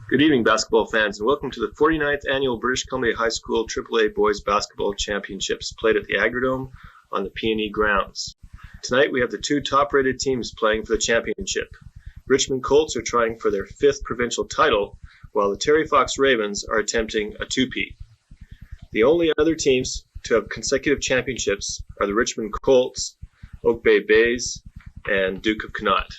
Good evening, basketball fans, and welcome to the 49th Annual British Columbia High School AAA Boys Basketball Championships, played at the Agrodome on the P&E grounds. Tonight we have the two top-rated teams playing for the championship. Richmond Colts are trying for their fifth provincial title, while the Terry Fox Ravens are attempting a two-peat. The only other teams to have consecutive championships are the Richmond Colts, Oak Bay Bays, and Duke of Connaught.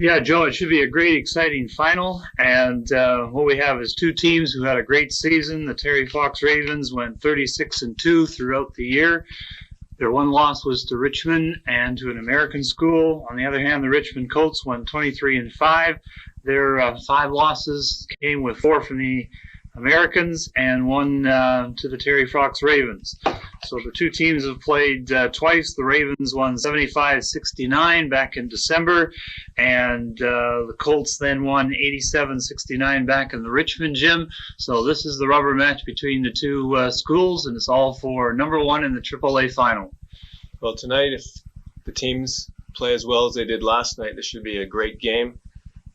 Yeah, Joe, it should be a great, exciting final. And what we have is two teams who had a great season. The Terry Fox Ravens went 36-2 throughout the year. Their one loss was to Richmond and to an American school. On the other hand, the Richmond Colts went 23-5. Their 5 losses came with 4 from the Americans and 1 to the Terry Fox Ravens. So the two teams have played twice. The Ravens won 75-69 back in December, and the Colts then won 87-69 back in the Richmond gym. So this is the rubber match between the two schools, and it's all for number 1 in the AAA Final. Well, tonight, if the teams play as well as they did last night, this should be a great game.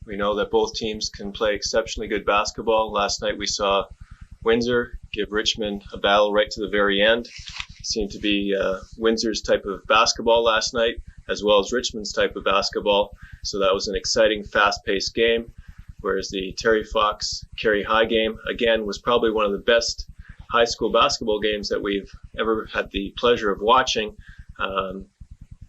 We know that both teams can play exceptionally good basketball. Last night we saw Windsor give Richmond a battle right to the very end. It seemed to be Windsor's type of basketball last night, as well as Richmond's type of basketball. So that was an exciting, fast-paced game. Whereas the Terry Fox Carey High game, again, was probably one of the best high school basketball games that we've ever had the pleasure of watching.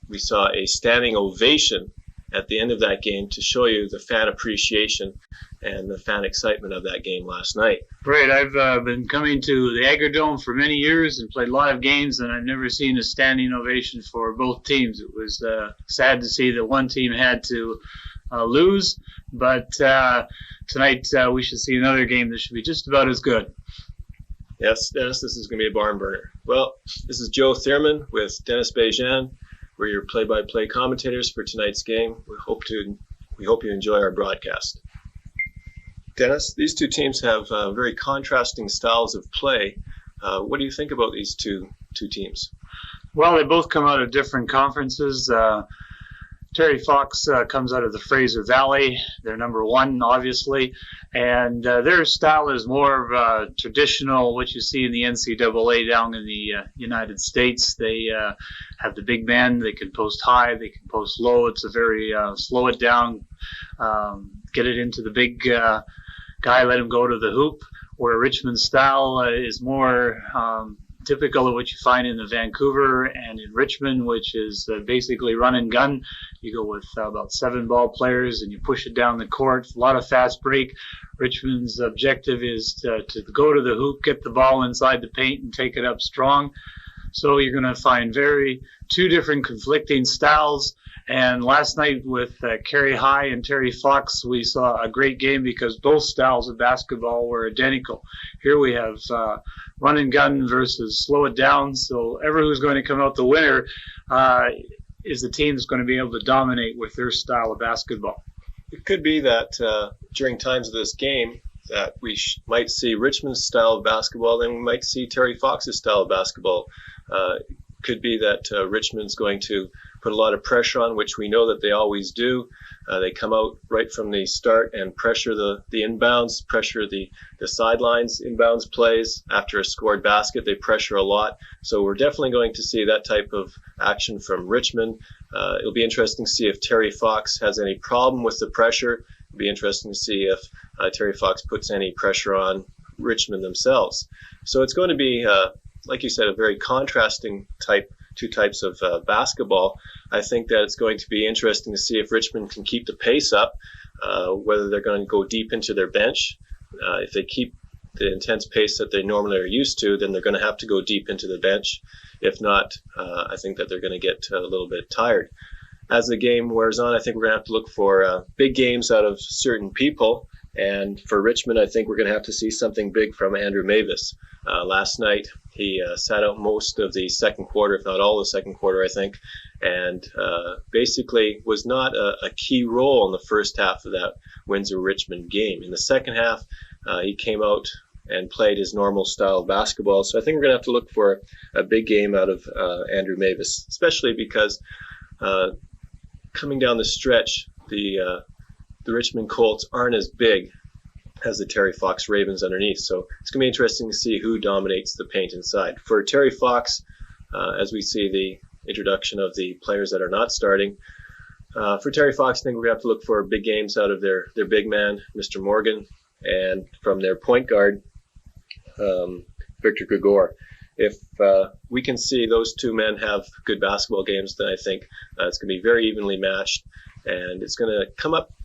We saw a standing ovation at the end of that game to show you the fan appreciation and the fan excitement of that game last night. Right, I've been coming to the Agrodome for many years and played a lot of games, and I've never seen a standing ovation for both teams. It was sad to see that one team had to lose, but tonight we should see another game that should be just about as good. Yes, Dennis, this is going to be a barn burner. Well, this is Joe Thierman with Dennis Bejan. We're your play-by-play commentators for tonight's game. We hope you enjoy our broadcast. Dennis, these two teams have very contrasting styles of play. What do you think about these two teams? Well, they both come out of different conferences. Terry Fox comes out of the Fraser Valley. They're number 1, obviously. And their style is more of traditional, what you see in the NCAA down in the United States. They have the big men. They can post high. They can post low. It's a very slow it down, get it into the big guy, let him go to the hoop, where Richmond's style is more typical of what you find in the Vancouver and in Richmond, which is basically run and gun. You go with about 7 ball players and you push it down the court. A lot of fast break. Richmond's objective is to go to the hoop, get the ball inside the paint, and take it up strong. So you're going to find two different conflicting styles. And last night with Carey High and Terry Fox, we saw a great game because both styles of basketball were identical. Here we have run and gun versus slow it down. So who's going to come out the winner is the team that's going to be able to dominate with their style of basketball. It could be that during times of this game that we might see Richmond's style of basketball, then we might see Terry Fox's style of basketball. Could be that Richmond's going to put a lot of pressure on, which we know that they always do. They come out right from the start and pressure the inbounds, pressure the sidelines inbounds plays. After a scored basket, they pressure a lot. So we're definitely going to see that type of action from Richmond. It'll be interesting to see if Terry Fox has any problem with the pressure. It'll be interesting to see if Terry Fox puts any pressure on Richmond themselves. So it's going to be, like you said, a very contrasting two types of basketball. I think that it's going to be interesting to see if Richmond can keep the pace up, whether they're going to go deep into their bench. If they keep the intense pace that they normally are used to, then they're going to have to go deep into the bench. If not, I think that they're going to get a little bit tired. As the game wears on, I think we're going to have to look for big games out of certain people. And for Richmond, I think we're going to have to see something big from Andrew Mavis. Last night, he sat out most of the second quarter, if not all the second quarter, I think, and basically was not a key role in the first half of that Windsor-Richmond game. In the second half, he came out and played his normal style of basketball. So I think we're going to have to look for a big game out of Andrew Mavis, especially because coming down the stretch, the the Richmond Colts aren't as big as the Terry Fox Ravens underneath. So it's going to be interesting to see who dominates the paint inside. For Terry Fox, as we see the introduction of the players that are not starting, for Terry Fox, I think we're going to have to look for big games out of their big man, Mr. Morgan, and from their point guard, Victor Gregoire. If we can see those two men have good basketball games, then I think it's going to be very evenly matched, and it's going to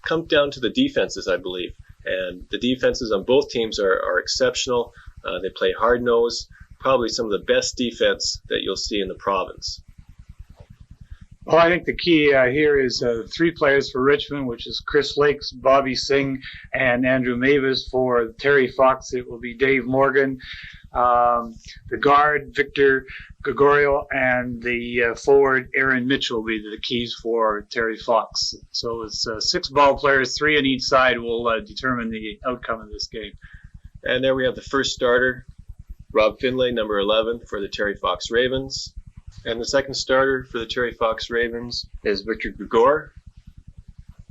come down to the defenses, I believe. And the defenses on both teams are exceptional. They play hard-nosed, probably some of the best defense that you'll see in the province. Well, I think the key here is 3 players for Richmond, which is Chris Lakes, Bobby Singh, and Andrew Mavis. For Terry Fox, it will be Dave Morgan, the guard, Victor Gregoire, and the forward, Aaron Mitchell, will be the keys for Terry Fox. So it's 6 ball players, 3 on each side, will determine the outcome of this game. And there we have the first starter, Rob Finlay, number 11, for the Terry Fox Ravens. And the second starter for the Terry Fox Ravens is Victor Gregoire,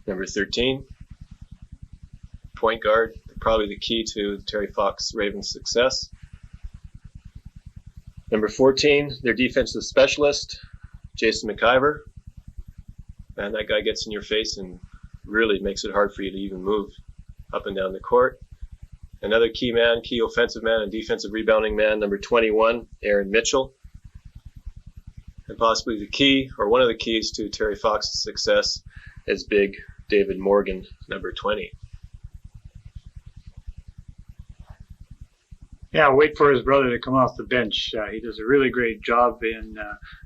number 13. Point guard, probably the key to the Terry Fox Ravens' success. Number 14, their defensive specialist, Jason McIver. Man, that guy gets in your face and really makes it hard for you to even move up and down the court. Another key man, key offensive man and defensive rebounding man, number 21, Aaron Mitchell. And possibly the key, or one of the keys to Terry Fox's success, is big David Morgan, number 20. Yeah, wait for his brother to come off the bench. He does a really great job in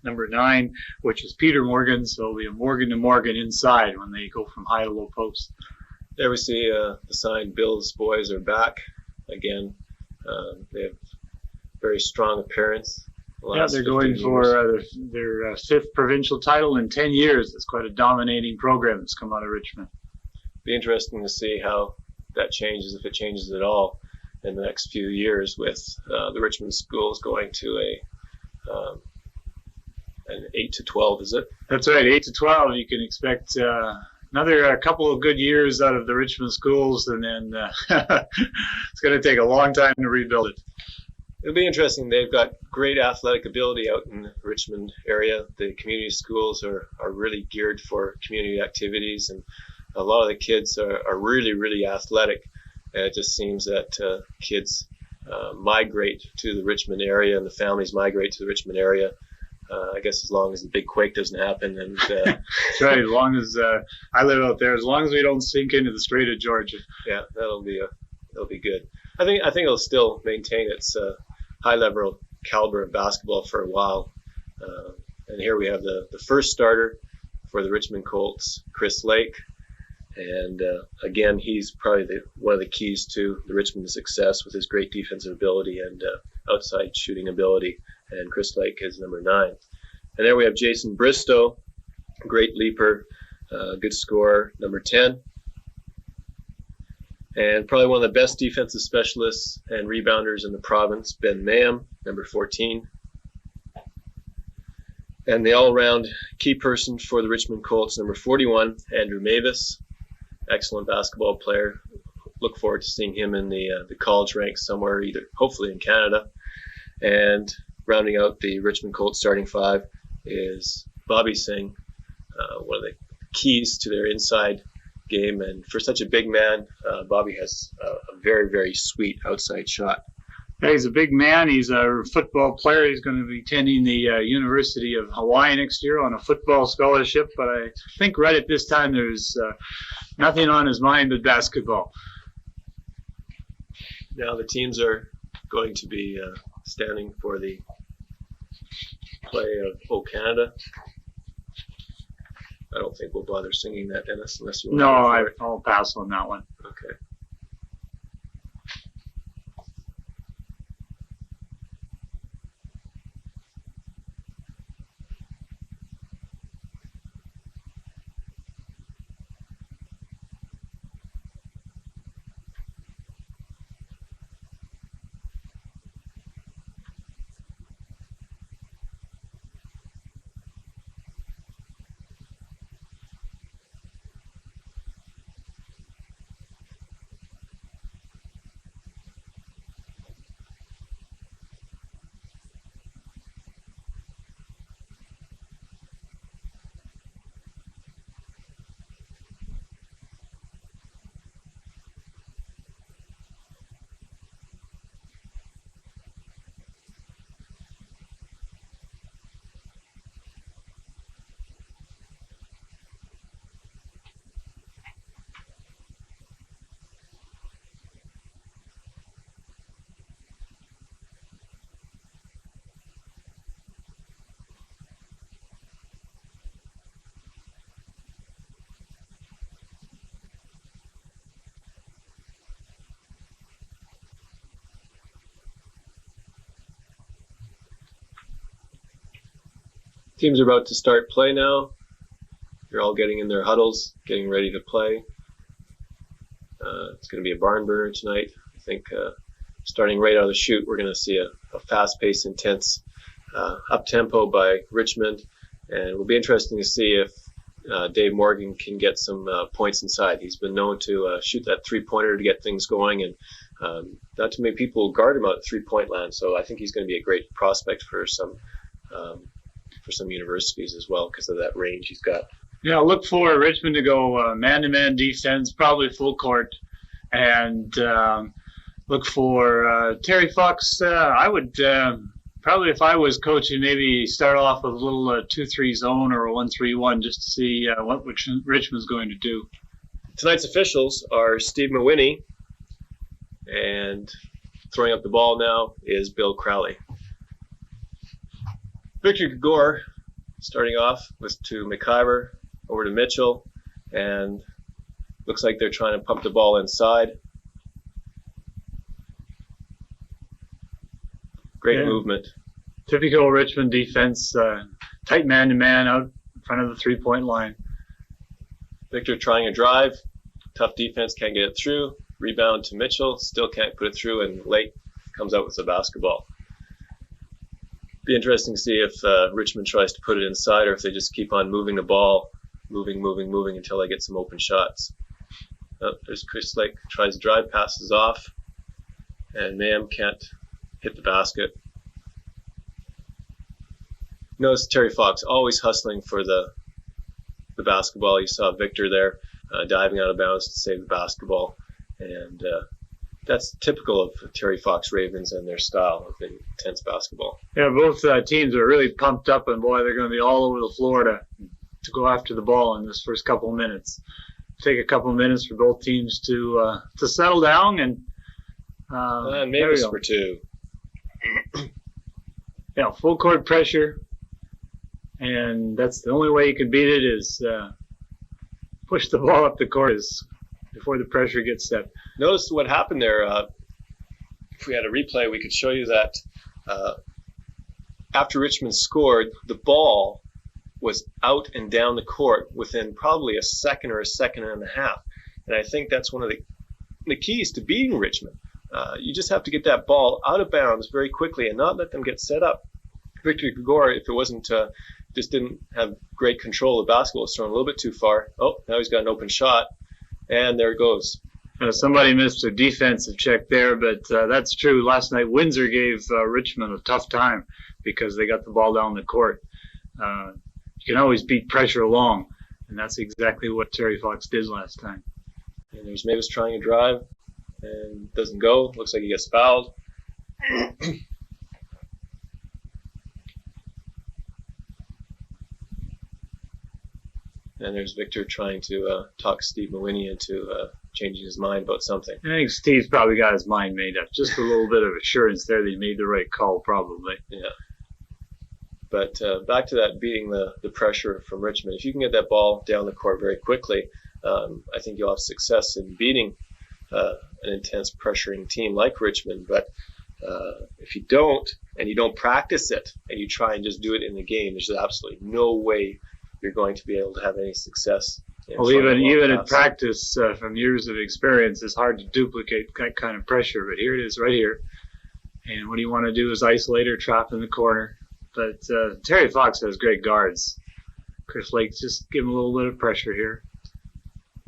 number 9, which is Peter Morgan. So it'll be a Morgan to Morgan inside when they go from high to low post. There we see the sign, Bill's boys are back again. They have very strong appearance. Yeah, they're going for their 5th provincial title in 10 years. It's quite a dominating program that's come out of Richmond. Be interesting to see how that changes, if it changes at all, in the next few years with the Richmond schools going to an 8 to 12, is it? That's right, 8 to 12. You can expect another couple of good years out of the Richmond schools, and then it's going to take a long time to rebuild it. It'll be interesting. They've got great athletic ability out in the Richmond area. The community schools are really geared for community activities, and a lot of the kids are really, really athletic. And it just seems that kids migrate to the Richmond area, and the families migrate to the Richmond area. I guess as long as the big quake doesn't happen. And that's right. As long as I live out there, as long as we don't sink into the Strait of Georgia. Yeah, that'll be good. I think it'll still maintain its high level caliber of basketball for a while. And here we have the first starter for the Richmond Colts, Chris Lake. And again, he's probably one of the keys to the Richmond success with his great defensive ability and outside shooting ability. And Chris Lake is number 9. And there we have Jason Bristow, great leaper, good scorer, number 10. And probably one of the best defensive specialists and rebounders in the province, Ben Mayan, number 14. And the all-around key person for the Richmond Colts, number 41, Andrew Mavis, excellent basketball player. Look forward to seeing him in the college ranks somewhere, either hopefully in Canada. And rounding out the Richmond Colts starting 5 is Bobby Singh, one of the keys to their inside game. And for such a big man, Bobby has a very, very sweet outside shot. Yeah, he's a big man. He's a football player. He's going to be attending the University of Hawaii next year on a football scholarship. But I think right at this time there's nothing on his mind but basketball. Now the teams are going to be standing for the play of O Canada. I don't think we'll bother singing that, Dennis, unless you want to. No, I'll pass on that one. Okay. Teams are about to start play now. They're all getting in their huddles, getting ready to play. It's going to be a barn burner tonight. I think starting right out of the chute, we're going to see a fast-paced, intense up-tempo by Richmond. And it will be interesting to see if Dave Morgan can get some points inside. He's been known to shoot that three-pointer to get things going, and not too many people guard him out at three-point land. So I think he's going to be a great prospect for some universities as well because of that range he's got. Yeah, look for Richmond to go man-to-man defense, probably full court, and look for Terry Fox. I would probably, if I was coaching, maybe start off with a little 2-3 zone or a 1-3-1 just to see what Richmond's going to do. Tonight's officials are Steve Mawhinney, and throwing up the ball now is Bill Crowley. Victor Gregoire starting off with to McIver, over to Mitchell, and looks like they're trying to pump the ball inside. Great movement. Typical Richmond defense, tight man-to-man out in front of the three-point line. Victor trying a drive, tough defense, can't get it through. Rebound to Mitchell, still can't put it through, and late comes out with the basketball. Be interesting to see if Richmond tries to put it inside or if they just keep on moving the ball, moving until they get some open shots. There's Chris Lake, tries to drive, passes off, and Mayan can't hit the basket. Notice Terry Fox always hustling for the basketball. You saw Victor there diving out of bounds to save the basketball, and that's typical of Terry Fox Ravens and their style of intense basketball. Yeah, both teams are really pumped up, and boy, they're going to be all over the floor to go after the ball in this first couple of minutes. Take a couple of minutes for both teams to settle down, and Mavis for two. Yeah, full court pressure, and that's the only way you can beat it is push the ball up the court before the pressure gets set. Notice what happened there. If we had a replay, we could show you that after Richmond scored, the ball was out and down the court within probably a second or a second and a half. And I think that's one of the keys to beating Richmond. You just have to get that ball out of bounds very quickly and not let them get set up. Victor Gregoire, if it wasn't, just didn't have great control of the basketball, was thrown a little bit too far. Oh, now he's got an open shot, and there it goes. Somebody missed a defensive check there, but that's true. Last night, Windsor gave Richmond a tough time because they got the ball down the court. You can always beat pressure along, and that's exactly what Terry Fox did last time. And there's Mavis trying to drive, and doesn't go. Looks like he gets fouled. And there's Victor trying to talk Steve Mawhinney into changing his mind about something. I think Steve's probably got his mind made up. Just a little bit of assurance there that he made the right call, probably. Yeah. But back to that beating the pressure from Richmond. If you can get that ball down the court very quickly, I think you'll have success in beating an intense pressuring team like Richmond. But if you don't, and you don't practice it, and you try and just do it in the game, there's absolutely no way you're going to be able to have any success. Well, even in practice, from years of experience, it's hard to duplicate that kind of pressure. But here it is right here. And what you want to do is isolate or trap in the corner. But Terry Fox has great guards. Chris Lake, just give him a little bit of pressure here.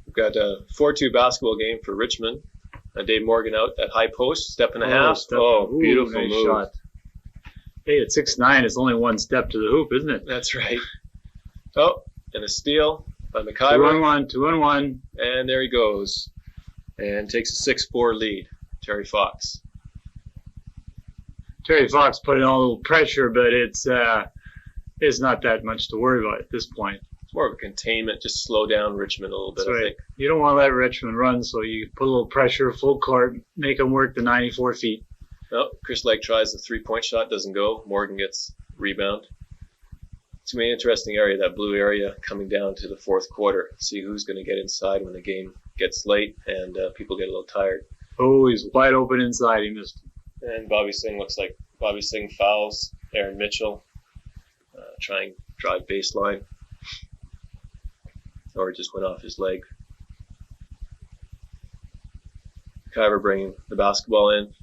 We've got a 4-2 basketball game for Richmond. Dave Morgan out at high post, step and a half. Beautiful nice move. Shot. Hey, at 6'9", it's only one step to the hoop, isn't it? That's right. Oh, and a steal by McIver. 2-on-1. And there he goes. And takes a 6-4 lead. Terry Fox. Terry Fox put in a little pressure, but it's not that much to worry about at this point. It's more of a containment, just slow down Richmond a little bit, That's right. I think. You don't want to let Richmond run, so you put a little pressure, full court, make them work the 94 feet. Oh, Chris Lake tries the three-point shot, doesn't go. Morgan gets rebound. It's going to be an interesting area, that blue area, coming down to the fourth quarter. See who's going to get inside when the game gets late and people get a little tired. Oh, he's wide open inside. He missed him. And Bobby Singh looks like Bobby Singh fouls Aaron Mitchell, trying drive baseline, or just went off his leg. Kyver bringing the basketball in.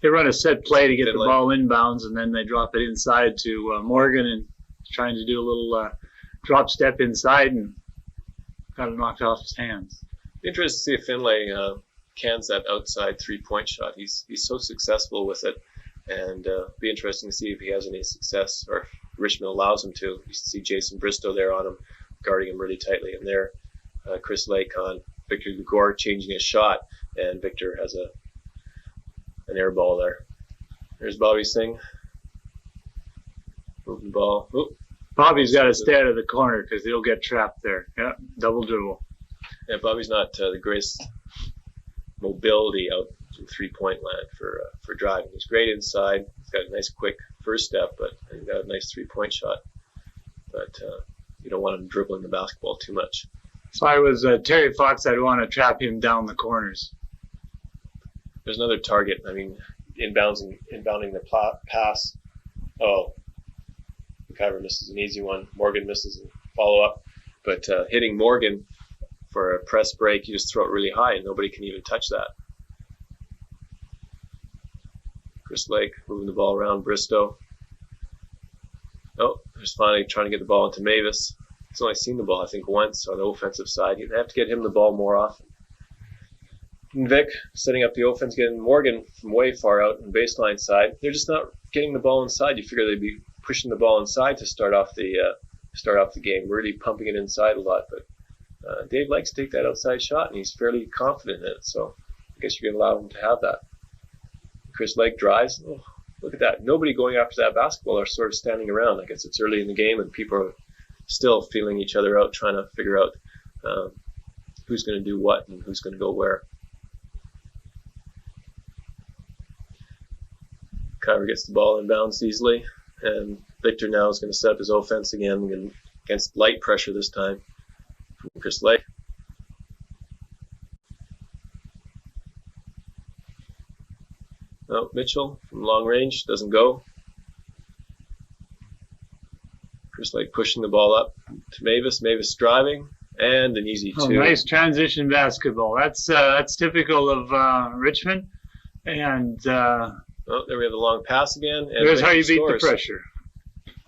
They run a set play to get Finlay. the ball inbounds, and then they drop it inside to Morgan, and trying to do a little drop step inside, and got it knocked off his hands. Interested to see if Finlay cans that outside three-point shot. He's so successful with it, and be interesting to see if he has any success, or if Richmond allows him to. You see Jason Bristow there on him, guarding him really tightly, and there Chris Lake on Victor Gregoire changing his shot, and Victor has an air ball there. There's Bobby Singh. Moving the ball. Oop. Bobby's got to stay out of the corner because he'll get trapped there. Yeah, double dribble. Yeah, Bobby's not the greatest mobility out in three-point land for driving. He's great inside. He's got a nice quick first step, but he's got a nice three-point shot. But you don't want him dribbling the basketball too much. If I was Terry Fox, I'd want to trap him down the corners. There's another target. I mean, inbounding the pass. Oh, Kyver misses an easy one. Morgan misses a follow-up. But hitting Morgan for a press break, you just throw it really high and nobody can even touch that. Chris Lake moving the ball around Bristow. Oh, there's finally trying to get the ball into Mavis. He's only seen the ball, I think, once on the offensive side. You'd have to get him the ball more often. And Vic setting up the offense, getting Morgan from way far out on the baseline side. They're just not getting the ball inside. You figure they'd be pushing the ball inside to start off the game, really pumping it inside a lot. But Dave likes to take that outside shot, and he's fairly confident in it. So I guess you can allow him to have that. Chris Lake drives. Oh, look at that. Nobody going after that basketball are sort of standing around. I guess it's early in the game, and people are still feeling each other out, trying to figure out who's going to do what and who's going to go where. Kyver gets the ball inbounds easily, and Victor now is going to set up his offense again against light pressure this time from Chris Lake. Oh, Mitchell from long range doesn't go. Chris Lake pushing the ball up to Mavis. Mavis driving, and an easy two. Nice transition basketball. That's typical of Richmond, and. Oh, there we have the long pass again. And there's how you beat the pressure.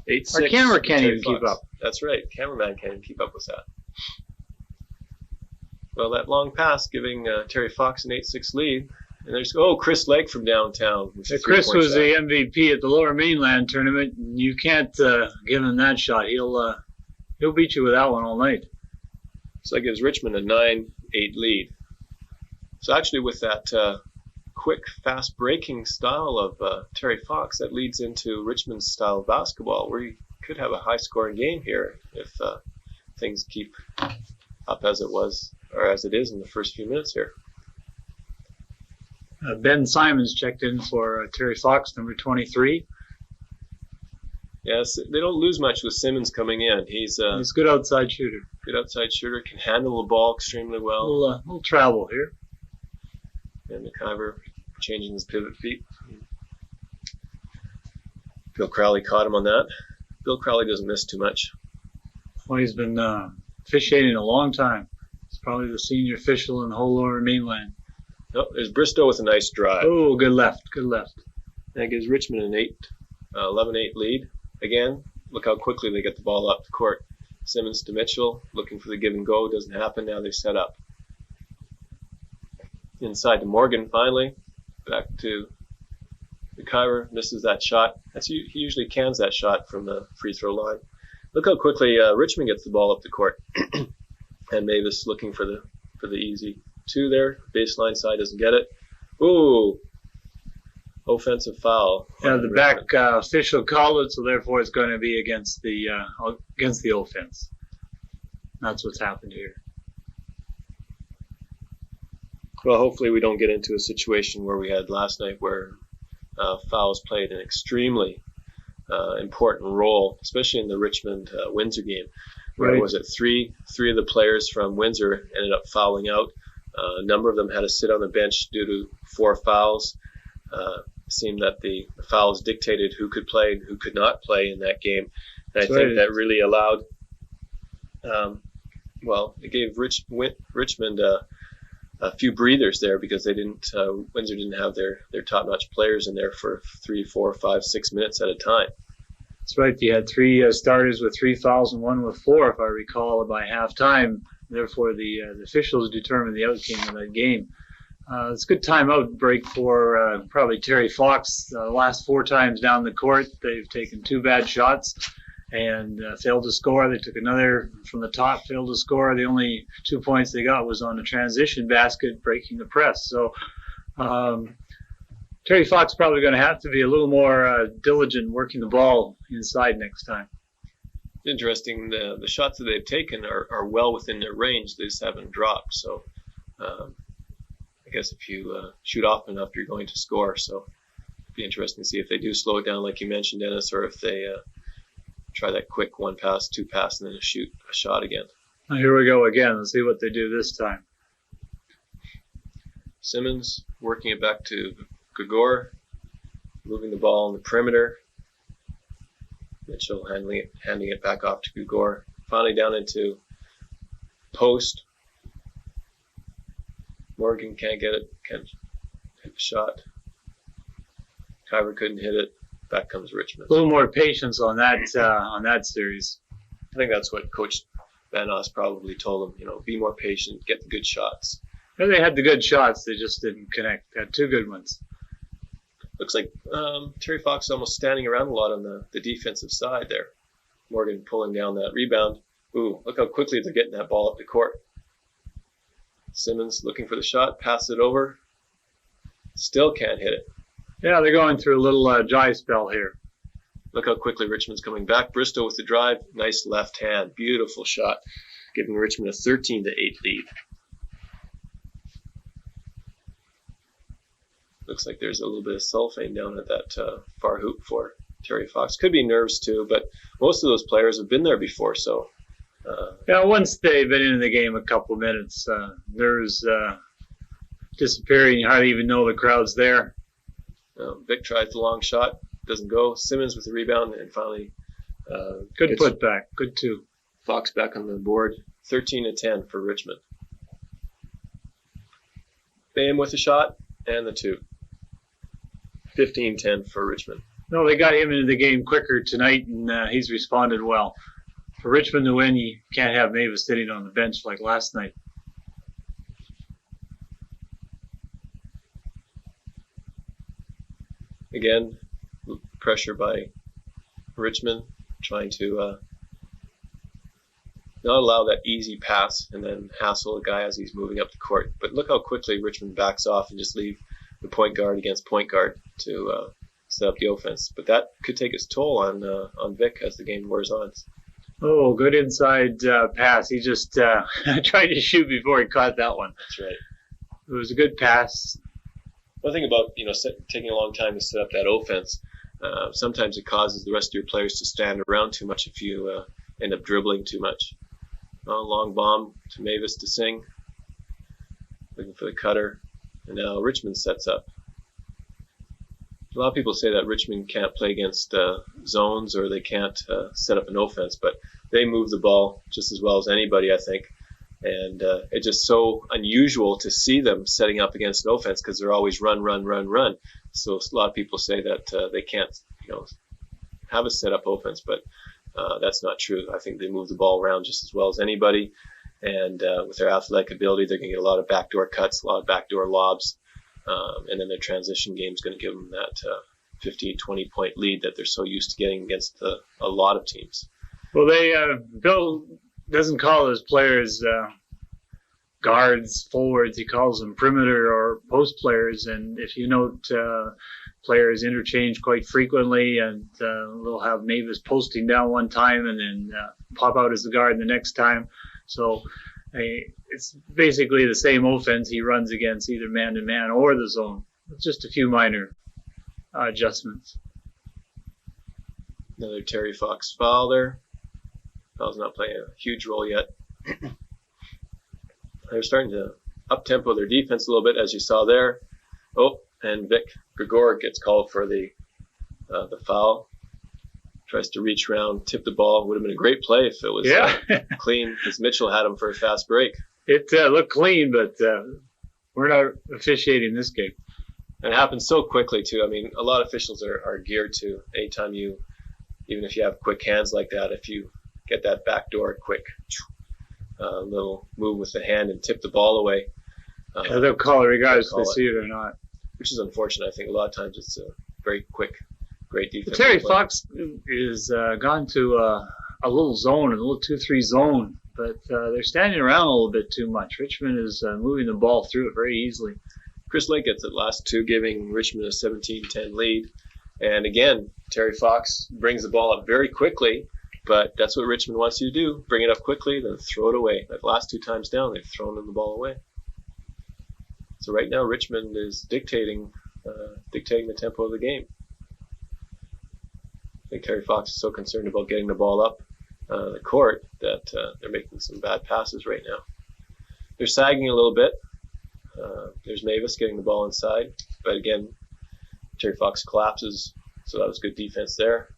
8-6. Our camera can't even keep up. That's right. Cameraman can't even keep up with that. Well, that long pass giving Terry Fox an 8-6 lead. And there's Chris Lake from downtown. Chris was the MVP at the Lower Mainland tournament. And you can't give him that shot. He'll beat you with that one all night. So that gives Richmond a 9-8 lead. So actually with that quick, fast-breaking style of Terry Fox, that leads into Richmond's style of basketball, where you could have a high-scoring game here if things keep up as it was, or as it is in the first few minutes here. Ben Simons checked in for Terry Fox, number 23. Yes, they don't lose much with Simmons coming in. He's a good outside shooter. Good outside shooter, can handle the ball extremely well. A little travel here. And Kyver changing his pivot feet. Bill Crowley caught him on that. Bill Crowley doesn't miss too much. Well, he's been officiating a long time. He's probably the senior official in the whole Lower Mainland. Oh, there's Bristow with a nice drive. Oh, good left. That gives Richmond an 11-8 lead. Again, look how quickly they get the ball up the court. Simmons to Mitchell, looking for the give and go. Doesn't happen. Now they set up. Inside to Morgan, finally. Back to the Kyver. Misses that shot. He usually cans that shot from the free throw line. Look how quickly Richmond gets the ball up the court. And Mavis looking for the easy two there. Baseline side doesn't get it. Ooh. Offensive foul. Yeah, the back official called it, so therefore it's going to be against the offense. That's what's happened here. Well, hopefully we don't get into a situation where we had last night where fouls played an extremely important role, especially in the Richmond-Windsor game. Where Right. was it? Three of the players from Windsor ended up fouling out. A number of them had to sit on the bench due to 4 fouls. seemed that the fouls dictated who could play and who could not play in that game. And That's I think right. that really allowed, it gave Richmond a few breathers there, because they didn't, Windsor didn't have their top-notch players in there for 3, 4, 5, 6 minutes at a time. That's right. You had 3 starters with 3 fouls and 1 with 4, if I recall, by halftime. Therefore, the officials determined the outcome of that game. It's a good timeout break for probably Terry Fox. The last 4 times down the court, they've taken 2 bad shots and failed to score. They took another from the top, failed to score. The only 2 points they got was on a transition basket, breaking the press. So Terry Fox probably going to have to be a little more diligent working the ball inside next time. Interesting, the shots that they've taken are well within their range. They just haven't dropped. So I guess if you shoot often enough, you're going to score. So it'd be interesting to see if they do slow it down, like you mentioned, Dennis, or if they try that quick 1 pass, 2 pass, and then shoot a shot again. Now here we go again. Let's see what they do this time. Simmons working it back to Gregoire, moving the ball on the perimeter. Mitchell handing it back off to Gregoire. Finally down into post. Morgan can't get it, can't hit the shot. Kyver couldn't hit it. Back comes Richmond. A little more patience on that series. I think that's what Coach Van Os probably told them. Be more patient, get the good shots. And they had the good shots, they just didn't connect. They had 2 good ones. Looks like Terry Fox is almost standing around a lot on the defensive side there. Morgan pulling down that rebound. Ooh, look how quickly they're getting that ball up the court. Simmons looking for the shot, pass it over. Still can't hit it. Yeah, they're going through a little dry spell here. Look how quickly Richmond's coming back. Bristow with the drive. Nice left hand. Beautiful shot. Giving Richmond a 13-8 lead. Looks like there's a little bit of sulfane down at that far hoop for Terry Fox. Could be nerves too, but most of those players have been there before, so... once they've been in the game a couple of minutes, nerves disappearing. You hardly even know the crowd's there. Vic tries the long shot. Doesn't go. Simmons with the rebound, and finally... good putback. Good 2. Fox back on the board. 13-10 for Richmond. Bayham with the shot, and the 2. 15-10 for Richmond. No, they got him into the game quicker tonight, and he's responded well. For Richmond to win, you can't have Mavis sitting on the bench like last night. Again, pressure by Richmond, trying to not allow that easy pass and then hassle a guy as he's moving up the court. But look how quickly Richmond backs off and just leave the point guard against point guard to set up the offense. But that could take its toll on Vic as the game wears on. Oh, good inside pass. He just tried to shoot before he caught that one. That's right. It was a good pass. One thing about taking a long time to set up that offense, sometimes it causes the rest of your players to stand around too much if you end up dribbling too much. Long bomb to Mavis to sing, looking for the cutter, and now Richmond sets up. A lot of people say that Richmond can't play against zones, or they can't set up an offense, but they move the ball just as well as anybody, I think. And it's just so unusual to see them setting up against an offense because they're always run. So a lot of people say that they can't, have a set up offense, but that's not true. I think they move the ball around just as well as anybody. And with their athletic ability, they're going to get a lot of backdoor cuts, a lot of backdoor lobs. And then their transition game is going to give them that 15, 20-point lead that they're so used to getting against a lot of teams. Well, Bill doesn't call his players guards, forwards. He calls them perimeter or post players. And if you note, players interchange quite frequently, and they'll have Mavis posting down one time and then pop out as the guard the next time. So it's basically the same offense he runs against, either man-to-man or the zone. It's just a few minor adjustments. Another Terry Fox foul there. Foul's not playing a huge role yet. They're starting to up-tempo their defense a little bit, as you saw there. Oh, and Vic Gregoire gets called for the foul. Tries to reach around, tip the ball. Would have been a great play if it was clean, because Mitchell had him for a fast break. It looked clean, but we're not officiating this game. And it happened so quickly, too. I mean, a lot of officials are geared to anytime even if you have quick hands like that, if you get that back door quick, little move with the hand and tip the ball away. They'll call it regardless if they see it or not. Which is unfortunate. I think a lot of times it's a very quick, great defense. Terry Fox is gone to a little zone, a little 2-3 zone, but they're standing around a little bit too much. Richmond is moving the ball through it very easily. Chris Lake gets it last two, giving Richmond a 17-10 lead. And again, Terry Fox brings the ball up very quickly, but that's what Richmond wants you to do. Bring it up quickly, then throw it away. Like last two times down, they've thrown the ball away. So right now, Richmond is dictating the tempo of the game. I think Terry Fox is so concerned about getting the ball up the court that they're making some bad passes right now. They're sagging a little bit. There's Mavis getting the ball inside, but again, Terry Fox collapses, so that was good defense there.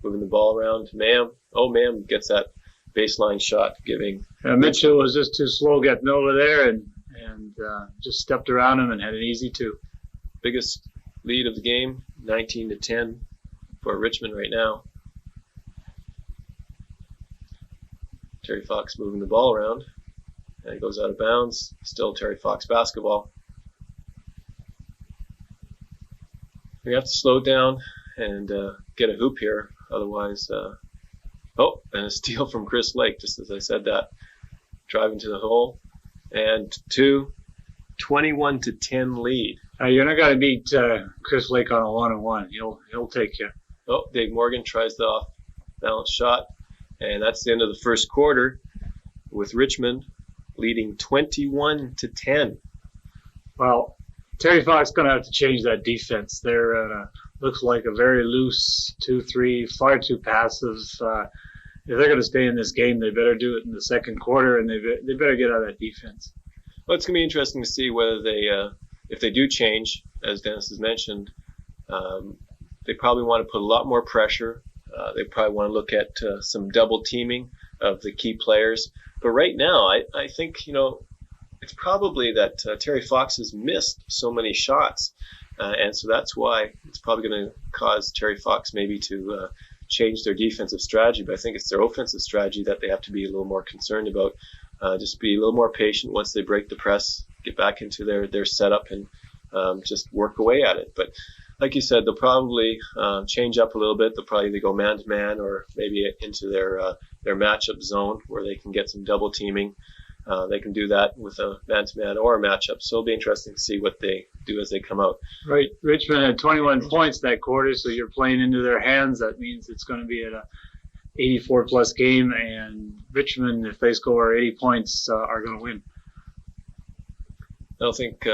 Moving the ball around to Mayan. Mayan gets that baseline shot, giving Mitchell was just too slow getting over there and just stepped around him and had an easy two. Biggest lead of the game, 19-10 for Richmond right now. Terry Fox moving the ball around, and it goes out of bounds. Still Terry Fox basketball. We have to slow down and get a hoop here, otherwise. And a steal from Chris Lake, just as I said that. Driving to the hole, and 21-10 lead. You're not going to beat Chris Lake on a 1-on-1. He'll take you. Dave Morgan tries the off-balance shot, and that's the end of the first quarter, with Richmond leading 21-10. Well, Terry Fox is going to have to change that defense. They're looks like a very loose 2-3, far too passive. If they're going to stay in this game, they better do it in the second quarter, and they better get out of that defense. Well, it's going to be interesting to see whether if they do change, as Dennis has mentioned, they probably want to put a lot more pressure. They probably want to look at some double teaming of the key players. But right now, I think, it's probably that Terry Fox has missed so many shots. And so that's why it's probably going to cause Terry Fox maybe to change their defensive strategy. But I think it's their offensive strategy that they have to be a little more concerned about. Just be a little more patient once they break the press, get back into their setup and just work away at it. But like you said, they'll probably change up a little bit. They'll probably either go man-to-man or maybe into their matchup zone where they can get some double teaming. They can do that with a man-to-man or a matchup. So it'll be interesting to see what they do as they come out. Right. Richmond had 21 points that quarter, so you're playing into their hands. That means it's going to be at a 84-plus game, and Richmond, if they score 80 points, are going to win. I don't think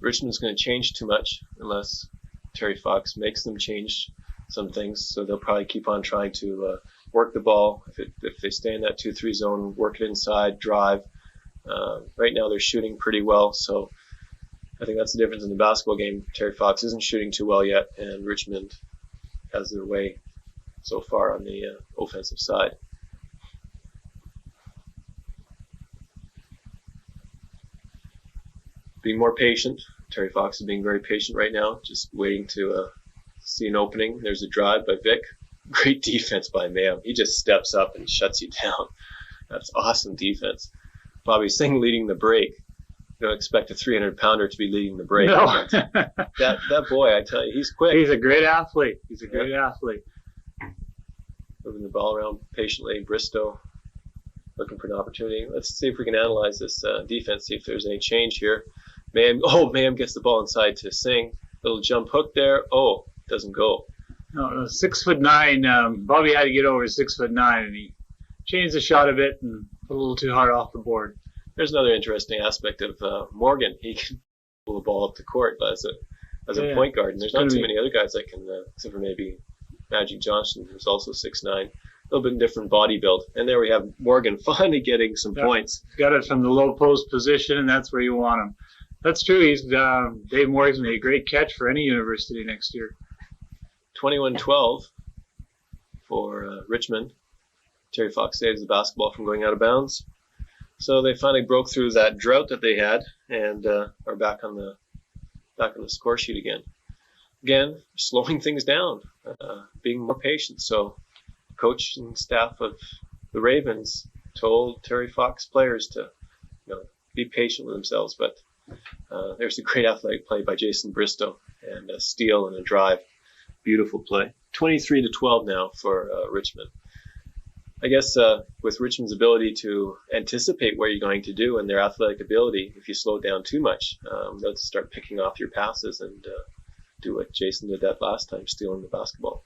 Richmond's going to change too much unless Terry Fox makes them change some things. So they'll probably keep on trying to work the ball. If they stay in that 2-3 zone, work it inside, drive. Right now they're shooting pretty well, so I think that's the difference in the basketball game. Terry Fox isn't shooting too well yet, and Richmond has their way so far on the offensive side. Being more patient. Terry Fox is being very patient right now, just waiting to see an opening. There's a drive by Vic. Great defense by Mayan. He just steps up and shuts you down. That's awesome defense. Bobby Singh leading the break. You don't expect a 300-pounder to be leading the break. No. that boy, I tell you, he's quick. He's a great athlete. Athlete. Moving the ball around patiently. Bristow looking for an opportunity. Let's see if we can analyze this defense, see if there's any change here. Mayan gets the ball inside to Singh. Little jump hook there. Doesn't go. No, 6'9". Bobby had to get over 6'9", and he changed the shot a bit and put a little too hard off the board. There's another interesting aspect of Morgan. He can pull the ball up the court as a point guard, and there's not too many other guys that can, except for maybe Magic Johnson, who's also 6'9". A little bit different body build. And there we have Morgan finally getting some points. Got it from the low post position, and that's where you want him. That's true. Dave Morgan's made a great catch for any university next year. 21-12 for Richmond. Terry Fox saves the basketball from going out of bounds. So they finally broke through that drought that they had and are back on the score sheet again. Again, slowing things down, being more patient. So coach and staff of the Ravens told Terry Fox players to be patient with themselves. But there's a great athletic play by Jason Bristow and a steal and a drive. Beautiful play. 23-12 now for Richmond. I guess with Richmond's ability to anticipate what you're going to do and their athletic ability, if you slow down too much, they'll start picking off your passes and do what Jason did that last time, stealing the basketball.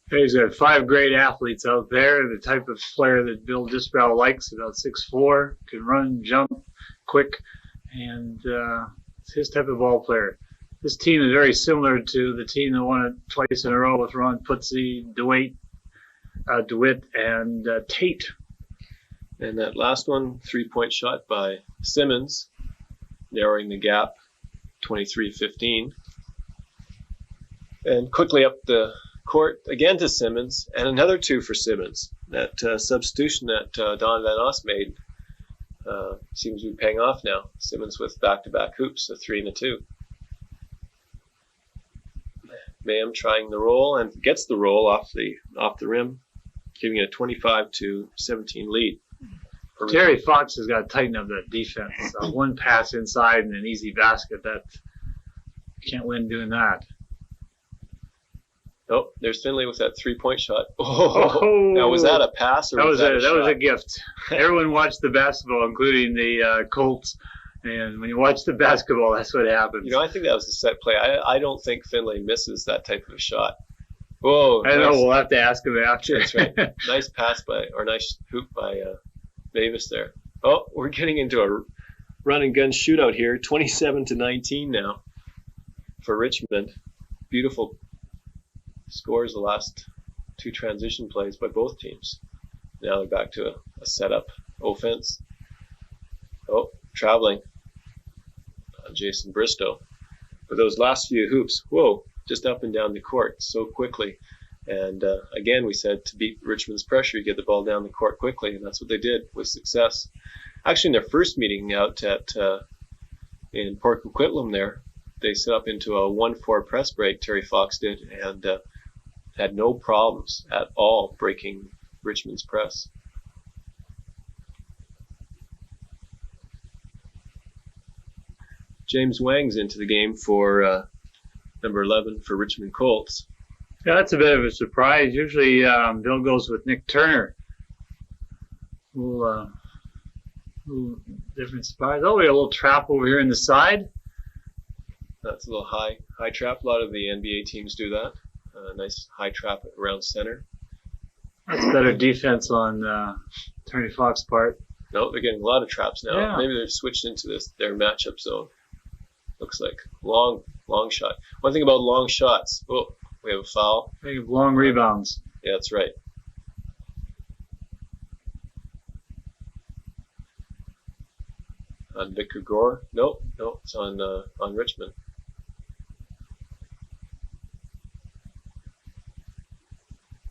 He's got 5 great athletes out there, the type of player that Bill Disbrow likes, about 6'4", can run, jump, quick, and it's his type of ball player. This team is very similar to the team that won it twice in a row with Ron Putsey, DeWitt, and Tate. And that last one, 3-point shot by Simmons, narrowing the gap, 23-15. And quickly up the court again to Simmons, and another 2 for Simmons. That substitution that Don Van Os made seems to be paying off now. Simmons with back-to-back hoops, a 3 and a 2. Mayan trying the roll and gets the roll off the rim, giving it a 25-17 lead. Terry Fox has got to tighten up that defense. One pass inside and an easy basket. That can't win doing that. Oh, there's Finley with that 3-point shot. Oh, now was that a pass or was that a shot? That was a gift. Everyone watched the basketball, including the Colts. And when you watch the basketball, that's what happens. I think that was a set play. I don't think Finley misses that type of a shot. Whoa. I know. We'll have to ask him after. That's right. Nice hoop by Mavis there. Oh, we're getting into a run and gun shootout here. 27-19 now for Richmond. Beautiful scores the last 2 transition plays by both teams. Now they're back to a setup offense. Oh, traveling. Jason Bristow. But those last few hoops, just up and down the court so quickly. And again, we said to beat Richmond's pressure, you get the ball down the court quickly, and that's what they did with success. Actually, in their first meeting out in Port Coquitlam there, they set up into a 1-4 press break, Terry Fox did, and had no problems at all breaking Richmond's press. James Wang's into the game for number 11 for Richmond Colts. Yeah, that's a bit of a surprise. Usually Bill goes with Nick Turner. Little different surprise. Oh, we got a little trap over here in the side. That's a little high trap. A lot of the NBA teams do that. Nice high trap around center. That's better defense on Terry Fox's part. No, they're getting a lot of traps now. Yeah. Maybe they've switched into their matchup zone. Looks like long shot. One thing about long shots. Oh, we have a foul. They have long rebounds. Yeah, that's right. On Vic Gregoire? No, it's on Richmond.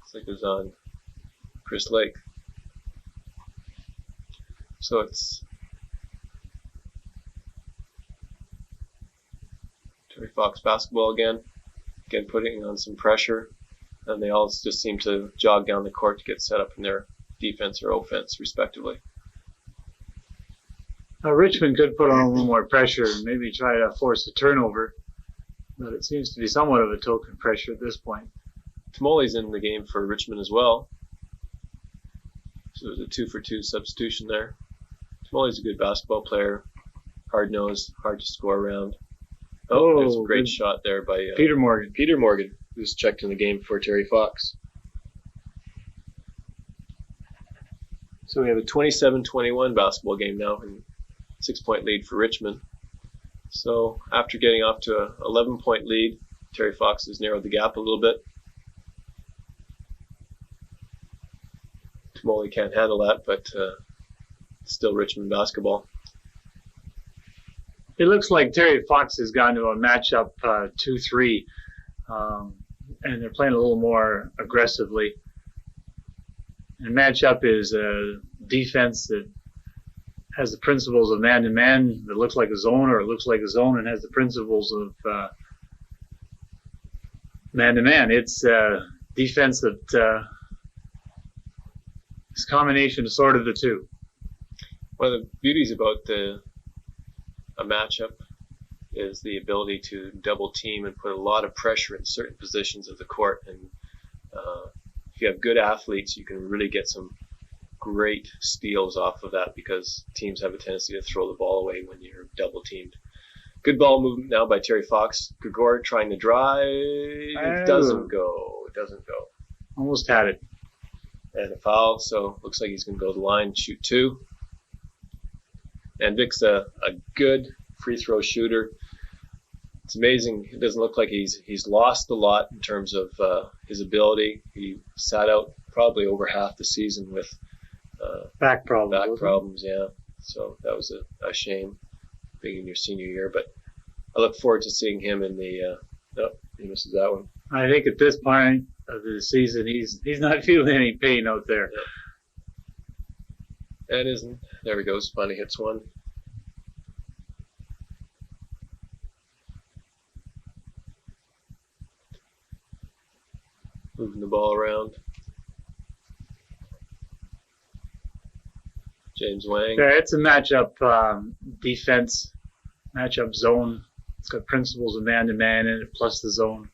Looks like it was on Chris Lake. So it's Terry Fox basketball again putting on some pressure, and they all just seem to jog down the court to get set up in their defense or offense, respectively. Richmond could put on a little more pressure and maybe try to force a turnover, but it seems to be somewhat of a token pressure at this point. Tamoli's in the game for Richmond as well. So there's a 2-for-2 substitution there. Tamoli's a good basketball player, hard-nosed, hard to score around. Oh, there's a great shot there by Peter Morgan. Peter Morgan, who's checked in the game for Terry Fox. So we have a 27-21 basketball game now, and 6-point lead for Richmond. So after getting off to an 11-point lead, Terry Fox has narrowed the gap a little bit. Tamoli can't handle that, but still Richmond basketball. It looks like Terry Fox has gone to a matchup 2-3, and they're playing a little more aggressively. And matchup is a defense that has the principles of man-to-man that looks like a zone, or it looks like a zone and has the principles of man-to-man. It's defense that is a combination of sort of the two. One of the beauties about a matchup is the ability to double team and put a lot of pressure in certain positions of the court. And if you have good athletes, you can really get some great steals off of that, because teams have a tendency to throw the ball away when you're double teamed. Good ball movement now by Terry Fox. Gregoire trying to drive. It doesn't go. It doesn't go. Almost had it. And a foul, so looks like he's going to go to the line, shoot 2. And Vic's a good free throw shooter. It's amazing. It doesn't look like he's lost a lot in terms of his ability. He sat out probably over half the season with back problems. Yeah. So that was a shame, being in your senior year. But I look forward to seeing him in the. He misses that one. I think at this point of the season, he's not feeling any pain out there. Yeah. And isn't. There he goes. Finally hits one. Moving the ball around. James Wang. Yeah, it's a matchup defense, matchup zone. It's got principles of man-to-man in it, plus the zone.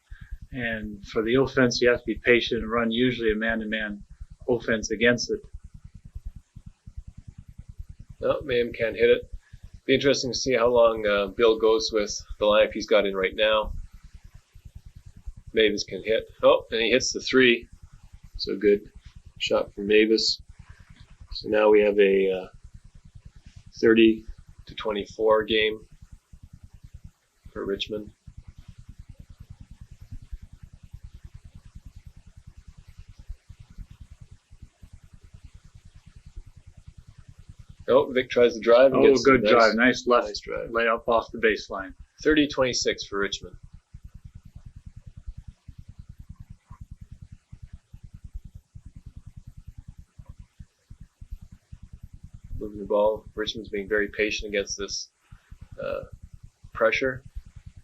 And for the offense, you have to be patient and run usually a man-to-man offense against it. No, Mayan can't hit it. Be interesting to see how long Bill goes with the lineup he's got in right now. Mavis can hit. Oh, and he hits the 3. So good shot from Mavis. So now we have a 30-24 game for Richmond. Oh, Vic tries to drive. Oh, good drive. Nice left drive. Layup off the baseline. 30-26 for Richmond. Moving the ball. Richmond's being very patient against this pressure.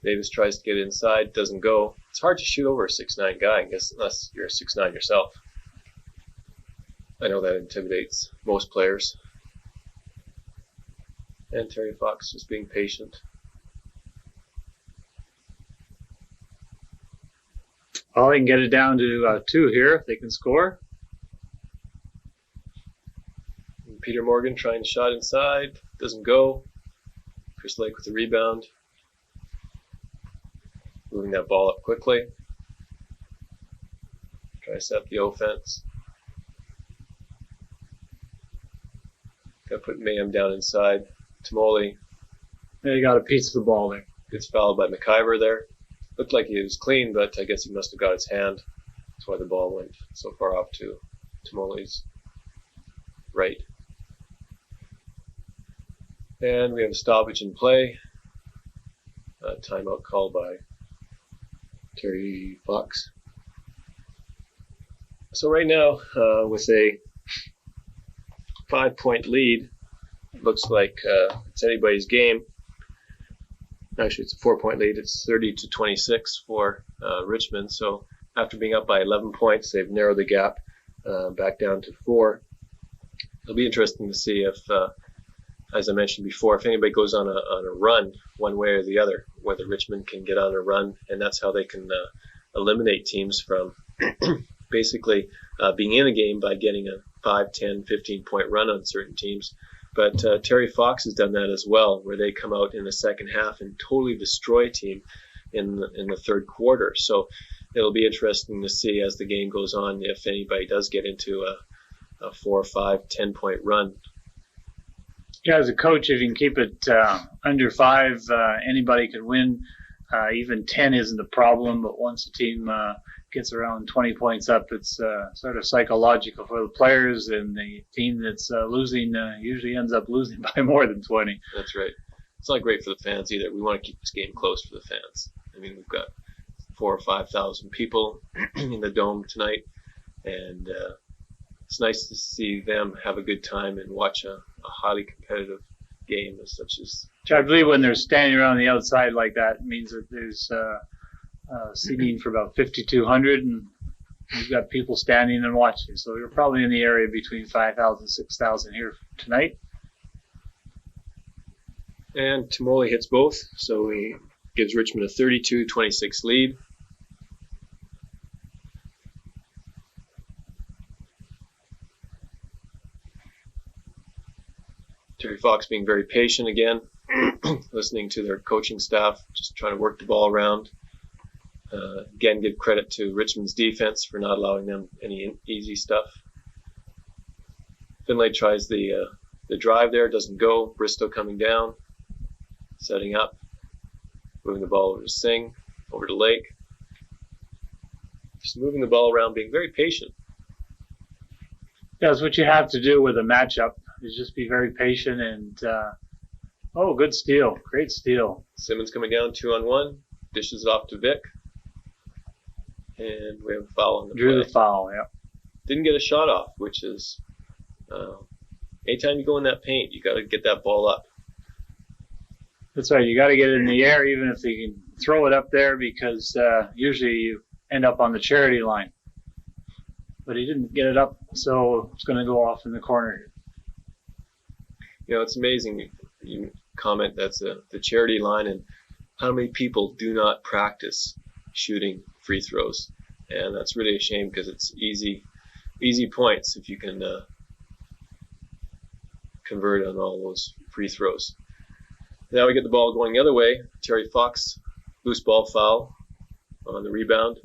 Davis tries to get inside. Doesn't go. It's hard to shoot over a 6'9" guy, I guess, unless you're a 6'9" yourself. I know that intimidates most players. And Terry Fox just being patient. Well, they can get it down to 2 here if they can score. And Peter Morgan trying to shot inside. Doesn't go. Chris Lake with the rebound. Moving that ball up quickly. Try to set up the offense. Got to put Mayan down inside. Tamoli. They got a piece of the ball there. Gets fouled by McIver there. Looked like he was clean, but I guess he must have got his hand. That's why the ball went so far off to Tamoli's right. And we have a stoppage in play. Timeout called by Terry Fox. So right now, with a 5-point lead, it looks like it's anybody's game. Actually, it's a 4-point lead. It's 30-26 for Richmond. So after being up by 11 points, they've narrowed the gap back down to 4. It'll be interesting to see if, as I mentioned before, if anybody goes on a run one way or the other, whether Richmond can get on a run, and that's how they can eliminate teams from basically being in a game by getting a 5, 10, 15-point run on certain teams. But Terry Fox has done that as well, where they come out in the second half and totally destroy a team in the third quarter. So it'll be interesting to see as the game goes on if anybody does get into a 4, 5, 10-point run. Yeah, as a coach, if you can keep it under 5, anybody can win. Even 10 isn't a problem, but once a team gets around 20 points up, it's sort of psychological for the players, and the team that's losing usually ends up losing by more than 20. That's right. it's not great for the fans either. We want to keep this game close for the fans. I mean, we've got 4,000 or 5,000 people in the dome tonight, and it's nice to see them have a good time and watch a highly competitive game such as. I believe when they're standing around the outside like that, it means that there's seating for about 5,200, and you've got people standing and watching. So you're probably in the area between 5,000 and 6,000 here tonight. And Tamoli hits both, so he gives Richmond a 32-26 lead. Terry Fox being very patient again, listening to their coaching staff, just trying to work the ball around. Again, give credit to Richmond's defense for not allowing them any easy stuff. Finlay tries the drive there, doesn't go. Bristow coming down, setting up, moving the ball over to Singh, over to Lake. Just moving the ball around, being very patient. Yeah, that's what you have to do with a matchup, is just be very patient and, good steal. Great steal. Simmons coming down 2-on-1, dishes it off to Vic. And we have a foul on the Drew play. the foul, yeah. Didn't get a shot off, which is, anytime you go in that paint, you got to get that ball up. That's right. You got to get it in the air, even if you can throw it up there, because usually you end up on the charity line. But he didn't get it up, so it's going to go off in the corner. You know, it's amazing. You comment that's the charity line, and how many people do not practice shooting free throws, and that's really a shame because it's easy points if you can convert on all those free throws. Now we get the ball going the other way. Terry Fox, loose ball foul on the rebound,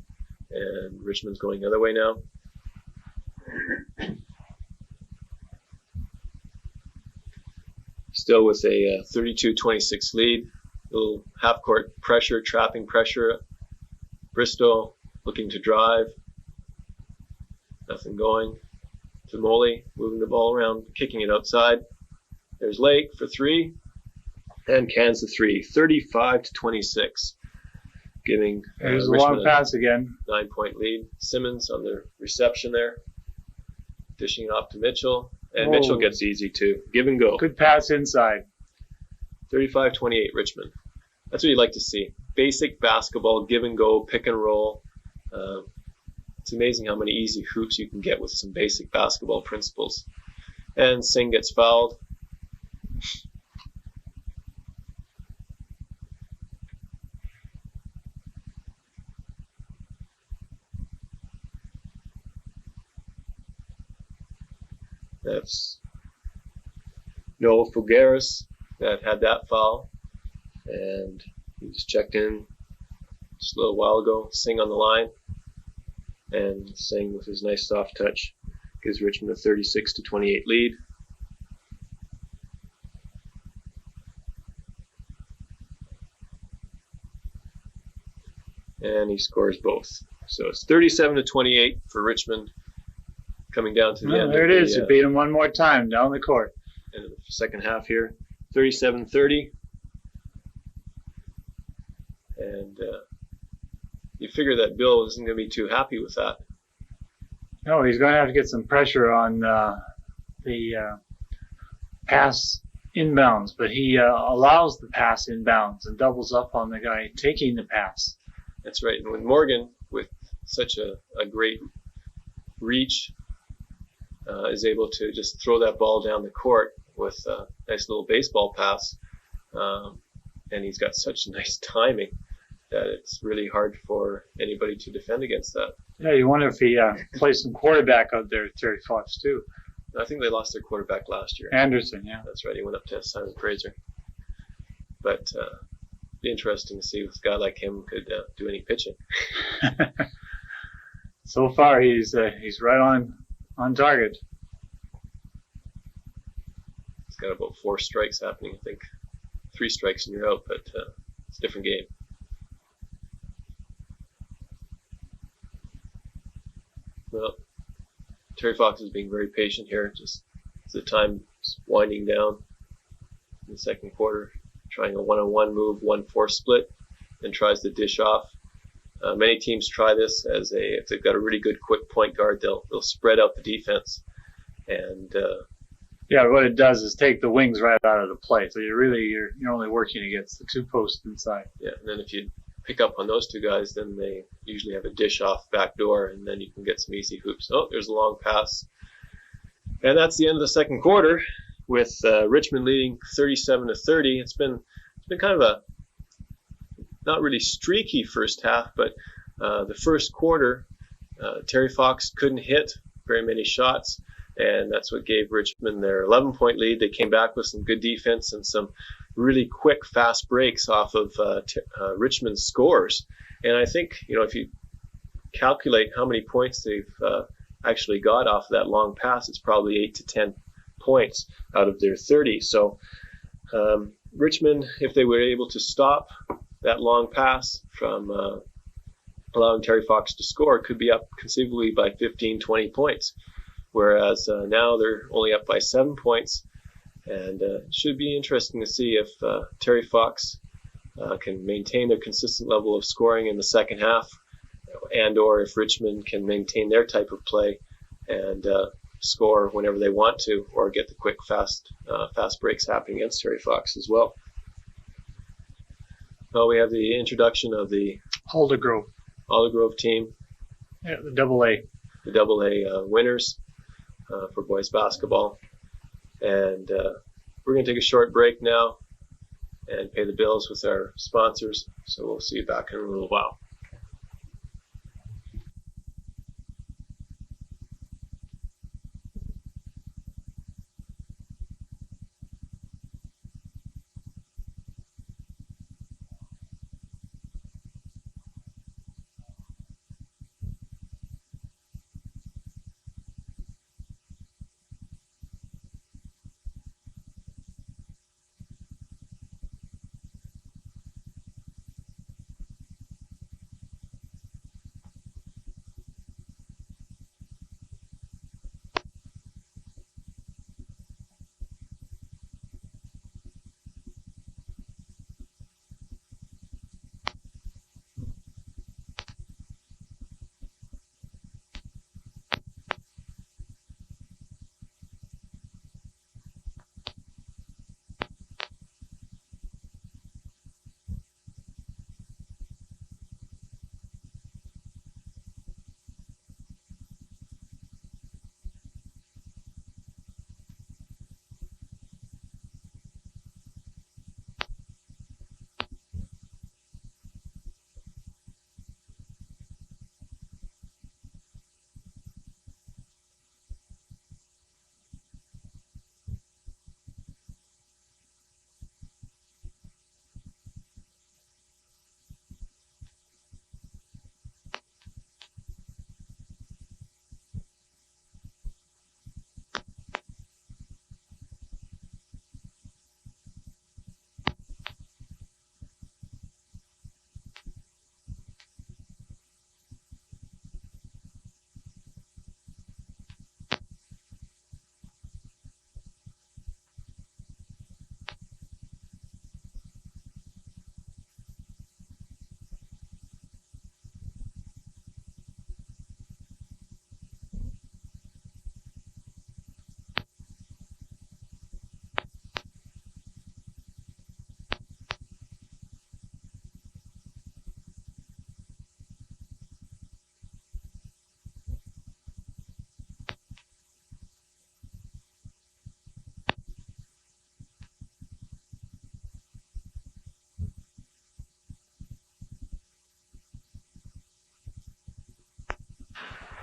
and Richmond's going the other way now. Still with a 32-26 lead. A little half-court pressure, trapping pressure. Bristow looking to drive. Nothing going. Tamoli moving the ball around, kicking it outside. There's Lake for three. And cans the three. 35-26. Giving There's a Richmond long pass again. 9-point lead. Simmons on the reception there. Dishing it off to Mitchell. And Mitchell gets easy too. Give and go. Good pass inside. 35-28 Richmond. That's what you like to see. Basic basketball, give and go, pick and roll. It's amazing how many easy hoops you can get with some basic basketball principles. And Singh gets fouled. That's Noah Figueres that had that foul, and he just checked in just a little while ago. Singh on the line, and Singh with his nice soft touch gives Richmond a 36-28 lead. And he scores both. So it's 37-28 for Richmond. Coming down to the end. There it is. You beat him one more time down the court. In the second half here, 37-30. And you figure that Bill isn't going to be too happy with that. No, he's going to have to get some pressure on the pass inbounds, but he allows the pass inbounds and doubles up on the guy taking the pass. That's right. And when Morgan, with such a great reach, is able to just throw that ball down the court with a nice little baseball pass, and he's got such nice timing that it's really hard for anybody to defend against that. Yeah, you wonder if he plays some quarterback out there, Terry Fox, too. I think they lost their quarterback last year. Anderson, yeah. That's right. He went up to Simon Fraser. But it'd be interesting to see if a guy like him could do any pitching. So far, he's right on target. He's got about 4 strikes happening. I think 3 strikes and you're out, but it's a different game. Well, Terry Fox is being very patient here. Just as the time's winding down in the second quarter, trying a one-on-one move, 1-4 split, and tries to dish off. Many teams try this if they've got a really good quick point guard, they'll spread out the defense. And what it does is take the wings right out of the play. So you're only working against the two posts inside. Yeah, and then if you pick up on those two guys, then they usually have a dish off back door, and then you can get some easy hoops. Oh, there's a long pass. And that's the end of the second quarter, with Richmond leading 37-30. It's been kind of a not really streaky first half, but the first quarter, Terry Fox couldn't hit very many shots, and that's what gave Richmond their 11-point lead. They came back with some good defense and some really quick, fast breaks off of Richmond's scores. And I think, if you calculate how many points they've actually got off of that long pass, it's probably 8 to 10 points out of their 30. So Richmond, if they were able to stop that long pass from allowing Terry Fox to score, could be up conceivably by 15, 20 points. Whereas now they're only up by 7 points. And it should be interesting to see if Terry Fox can maintain their consistent level of scoring in the second half, and or if Richmond can maintain their type of play and score whenever they want to, or get the quick, fast breaks happening against Terry Fox as well. Well, we have the introduction of the Aldergrove team. Yeah, the AA. The AA winners for boys basketball. And we're going to take a short break now and pay the bills with our sponsors. So we'll see you back in a little while.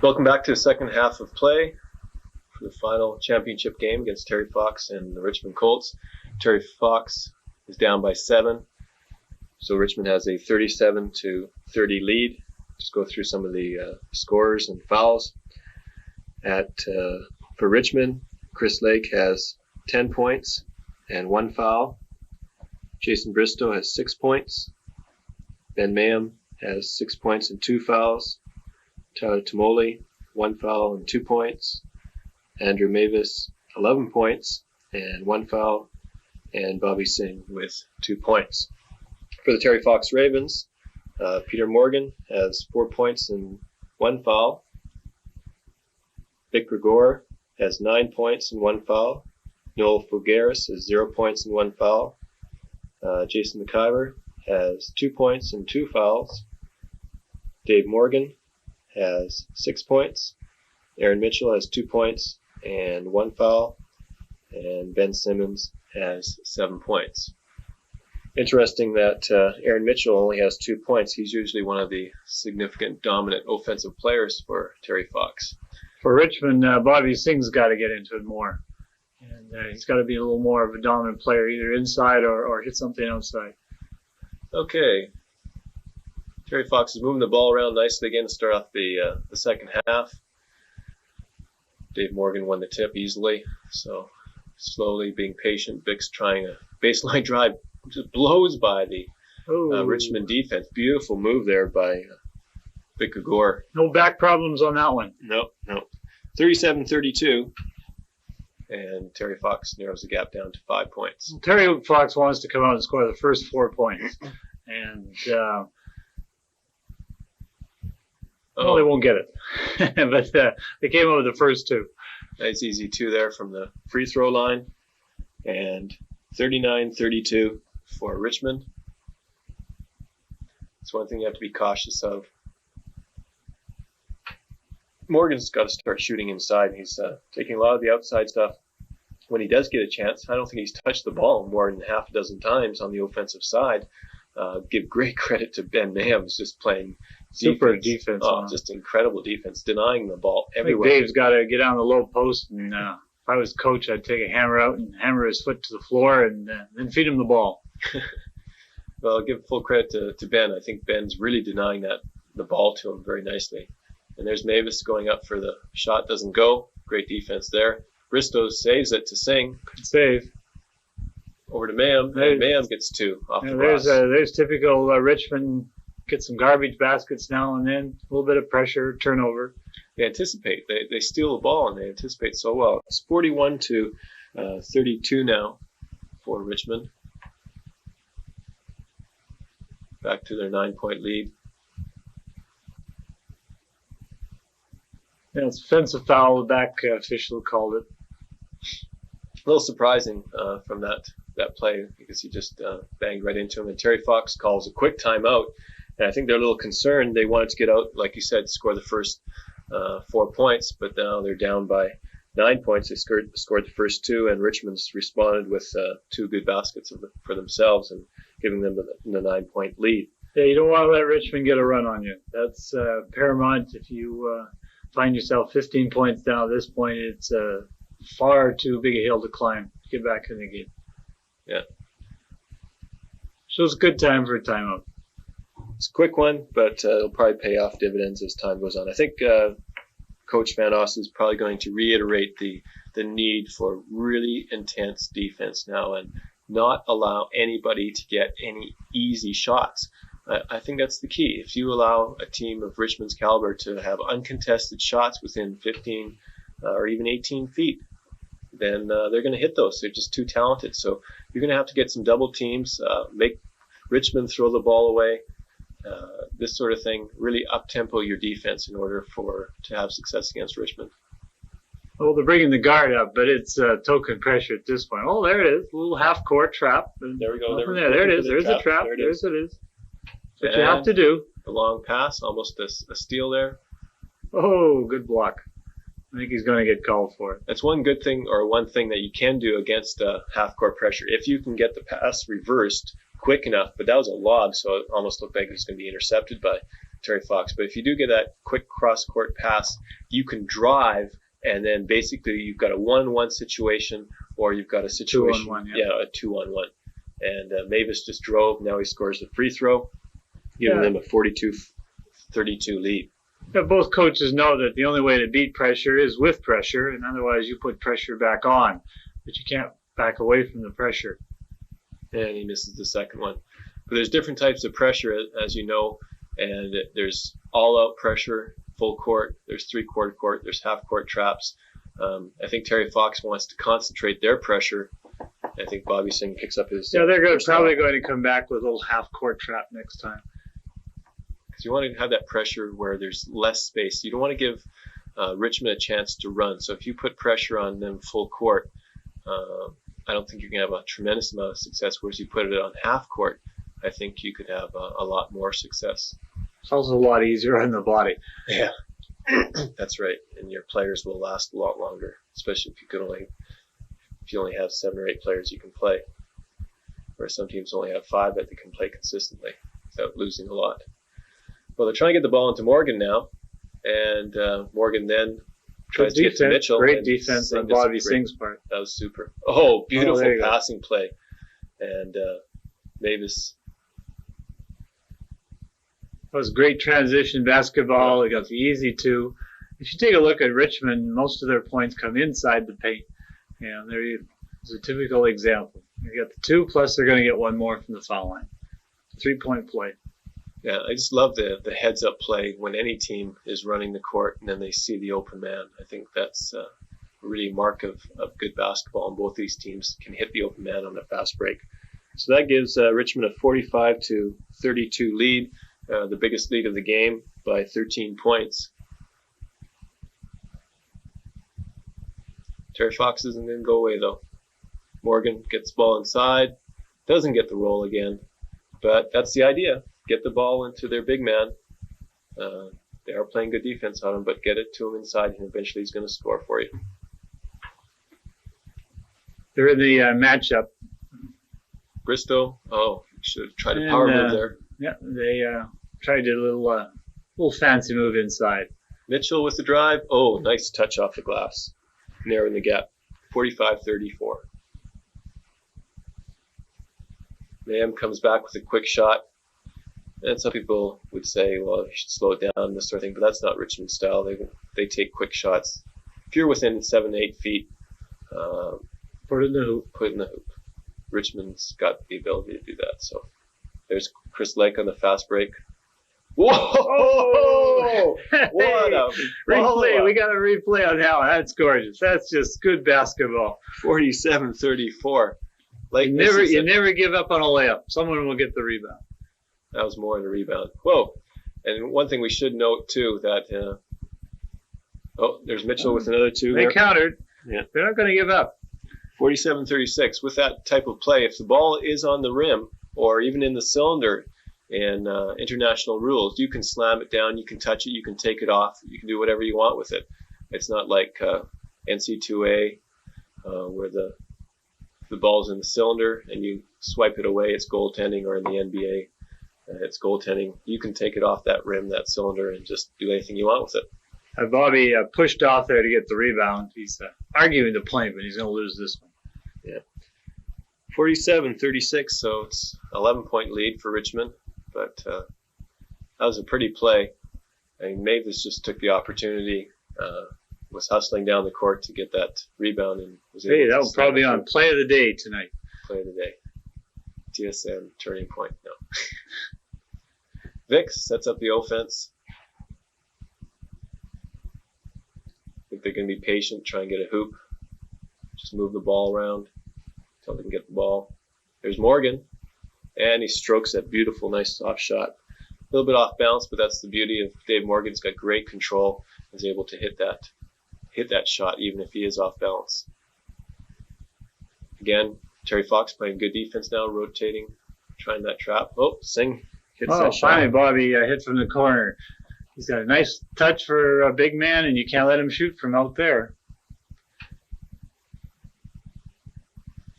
Welcome back to the second half of play for the final championship game against Terry Fox and the Richmond Colts. Terry Fox is down by 7, so Richmond has a 37-30 lead. Just go through some of the scores and fouls. For Richmond, Chris Lake has 10 points and 1 foul. Jason Bristow has 6 points. Ben Mayan has 6 points and 2 fouls. Tyler Tomoli, 1 foul and 2 points. Andrew Mavis, 11 points and 1 foul. and Bobby Singh with 2 points. For the Terry Fox Ravens, Peter Morgan has 4 points and 1 foul. Vic Gregoire has 9 points and 1 foul. Noel Fogaris has 0 points and 1 foul. Jason McIver has 2 points and 2 fouls. Dave Morgan has 6 points. Aaron Mitchell has 2 points and 1 foul. And Ben Simmons has 7 points. Interesting that Aaron Mitchell only has 2 points. He's usually one of the significant dominant offensive players for Terry Fox. For Richmond, Bobby Singh's got to get into it more. And he's got to be a little more of a dominant player, either inside or hit something outside. Okay. Terry Fox is moving the ball around nicely again to start off the second half. Dave Morgan won the tip easily, so slowly being patient. Vic's trying a baseline drive, just blows by the Richmond defense. Beautiful move there by Vic Gregoire. No back problems on that one. No. 37-32. And Terry Fox narrows the gap down to 5 points. Terry Fox wants to come out and score the first 4 points. And, well, they won't get it. But they came out with the first 2. Nice easy 2 there from the free throw line. And 39-32 for Richmond. It's one thing you have to be cautious of. Morgan's got to start shooting inside. He's taking a lot of the outside stuff. When he does get a chance, I don't think he's touched the ball more than half a dozen times on the offensive side. Give great credit to Ben Mayan, who's just playing super defense. Just incredible defense, denying the ball everywhere. Dave's got to get on the low post, and if I was coach, I'd take a hammer out and hammer his foot to the floor and then feed him the ball. Well, I'll give full credit to Ben. I think Ben's really denying the ball to him very nicely. And there's Mavis going up for the shot. Doesn't go. Great defense there. Bristow saves it to Singh. Good save. Over to Mayan. Mayan gets 2 off the glass. There's typical Richmond. Get some garbage baskets now and then. A little bit of pressure, turnover. They anticipate. They steal the ball, and they anticipate so well. It's 41-32 now for Richmond. Back to their 9-point lead. Yeah, it's offensive foul. The back official called it. A little surprising from that play because he just banged right into him. And Terry Fox calls a quick timeout. And I think they're a little concerned. They wanted to get out, like you said, score the first 4 points, but now they're down by 9 points. They scored the first 2, and Richmond's responded with 2 good baskets for themselves and giving them the 9-point lead. Yeah, you don't want to let Richmond get a run on you. That's paramount. If you find yourself 15 points down at this point, it's far too big a hill to climb to get back in the game. Yeah. So it's a good time for a timeout. It's a quick one, but it'll probably pay off dividends as time goes on. I think Coach Van Oss is probably going to reiterate the need for really intense defense now and not allow anybody to get any easy shots. I think that's the key. If you allow a team of Richmond's caliber to have uncontested shots within 15 or even 18 feet, then they're going to hit those. They're just too talented. So you're going to have to get some double teams, make Richmond throw the ball away, this sort of thing. Really up-tempo your defense in order to have success against Richmond. Well, they're bringing the guard up, but it's token pressure at this point. Oh, there it is. A little half-court trap. There we go. There it is. There's a trap. There it is. That's what you have to do. The long pass, almost a steal there. Oh, good block. I think he's going to get called for it. That's one good thing, or one thing that you can do against half-court pressure. If you can get the pass reversed quick enough, but that was a lob, so it almost looked like it was going to be intercepted by Terry Fox. But if you do get that quick cross-court pass, you can drive, and then basically you've got a 1-1 situation, or you've got a situation, 2-on-1, a 2-on-1. And Mavis just drove. Now he scores the free throw, giving them a 42-32 lead. Yeah, both coaches know that the only way to beat pressure is with pressure, and otherwise you put pressure back on, but you can't back away from the pressure. And he misses the second one. But there's different types of pressure, as you know, and there's all-out pressure, full court, there's three-quarter court, there's half-court traps. I think Terry Fox wants to concentrate their pressure I think Bobby Singh picks up his. Yeah, they're probably going to come back with a little half-court trap next time. Because you want to have that pressure where there's less space. You don't want to give Richmond a chance to run. So if you put pressure on them full court, I don't think you're going to have a tremendous amount of success. Whereas you put it on half court, I think you could have a lot more success. It's also a lot easier on the body. Yeah, that's right. And your players will last a lot longer, especially if you only have 7 or 8 players you can play. Whereas some teams only have 5 that they can play consistently without losing a lot. Well, they're trying to get the ball into Morgan now, and Morgan then tries to get to Mitchell. Great defense on Bobby Singh's part. That was super. Oh, beautiful passing play. And Mavis. That was great transition basketball. They got the easy 2. If you take a look at Richmond, most of their points come inside the paint. There's a typical example. You got the 2, plus they're going to get 1 more from the foul line. 3-point play. Yeah, I just love the heads-up play when any team is running the court and then they see the open man. I think that's really a mark of good basketball, and both these teams can hit the open man on a fast break. So that gives Richmond a 45-32 lead, the biggest lead of the game by 13 points. Terry Fox isn't going to go away, though. Morgan gets the ball inside, doesn't get the roll again, but that's the idea. Get the ball into their big man. They are playing good defense on him, but get it to him inside, and eventually he's going to score for you. They're in the matchup. Bristow, should have tried a power move there. Yeah, they tried a little fancy move inside. Mitchell with the drive. Oh, nice touch off the glass. Narrowing the gap. 45-34. Mayan comes back with a quick shot. And some people would say, well, you should slow it down, this sort of thing, but that's not Richmond style. They take quick shots. If you're within 7-8 feet, put it in the hoop. Put it in the hoop. Richmond's got the ability to do that. So there's Chris Lake on the fast break. Whoa! Oh! What a replay! We got a replay on that one. That's gorgeous. That's just good basketball. 47-34. Like you never give up on a layup. Someone will get the rebound. That was more than a rebound. Whoa! And one thing we should note too that there's Mitchell with another 2. They countered. Yeah. They're not going to give up. 47-36. With that type of play, if the ball is on the rim or even in the cylinder in international rules, you can slam it down, you can touch it, you can take it off, you can do whatever you want with it. It's not like NC2A where the ball's in the cylinder and you swipe it away, it's goaltending, or in the NBA, it's goaltending. You can take it off that rim, that cylinder, and just do anything you want with it. Bobby pushed off there to get the rebound. He's arguing the point, but he's going to lose this one. Yeah. 47-36, so it's 11-point lead for Richmond. But that was a pretty play. I mean, Mavis just took the opportunity, was hustling down the court to get that rebound, and was able that will probably be on play of the day tonight. Play of the day. TSN turning point. No. Vic sets up the offense. I think they're going to be patient, try and get a hoop. Just move the ball around until they can get the ball. There's Morgan, and he strokes that beautiful, nice soft shot. A little bit off balance, but that's the beauty of Dave Morgan. He's got great control. He's able to hit that shot even if he is off balance. Again, Terry Fox playing good defense now, rotating, trying that trap. Oh, Singh hits that shot. Finally, Bobby hit from the corner. He's got a nice touch for a big man, and you can't let him shoot from out there.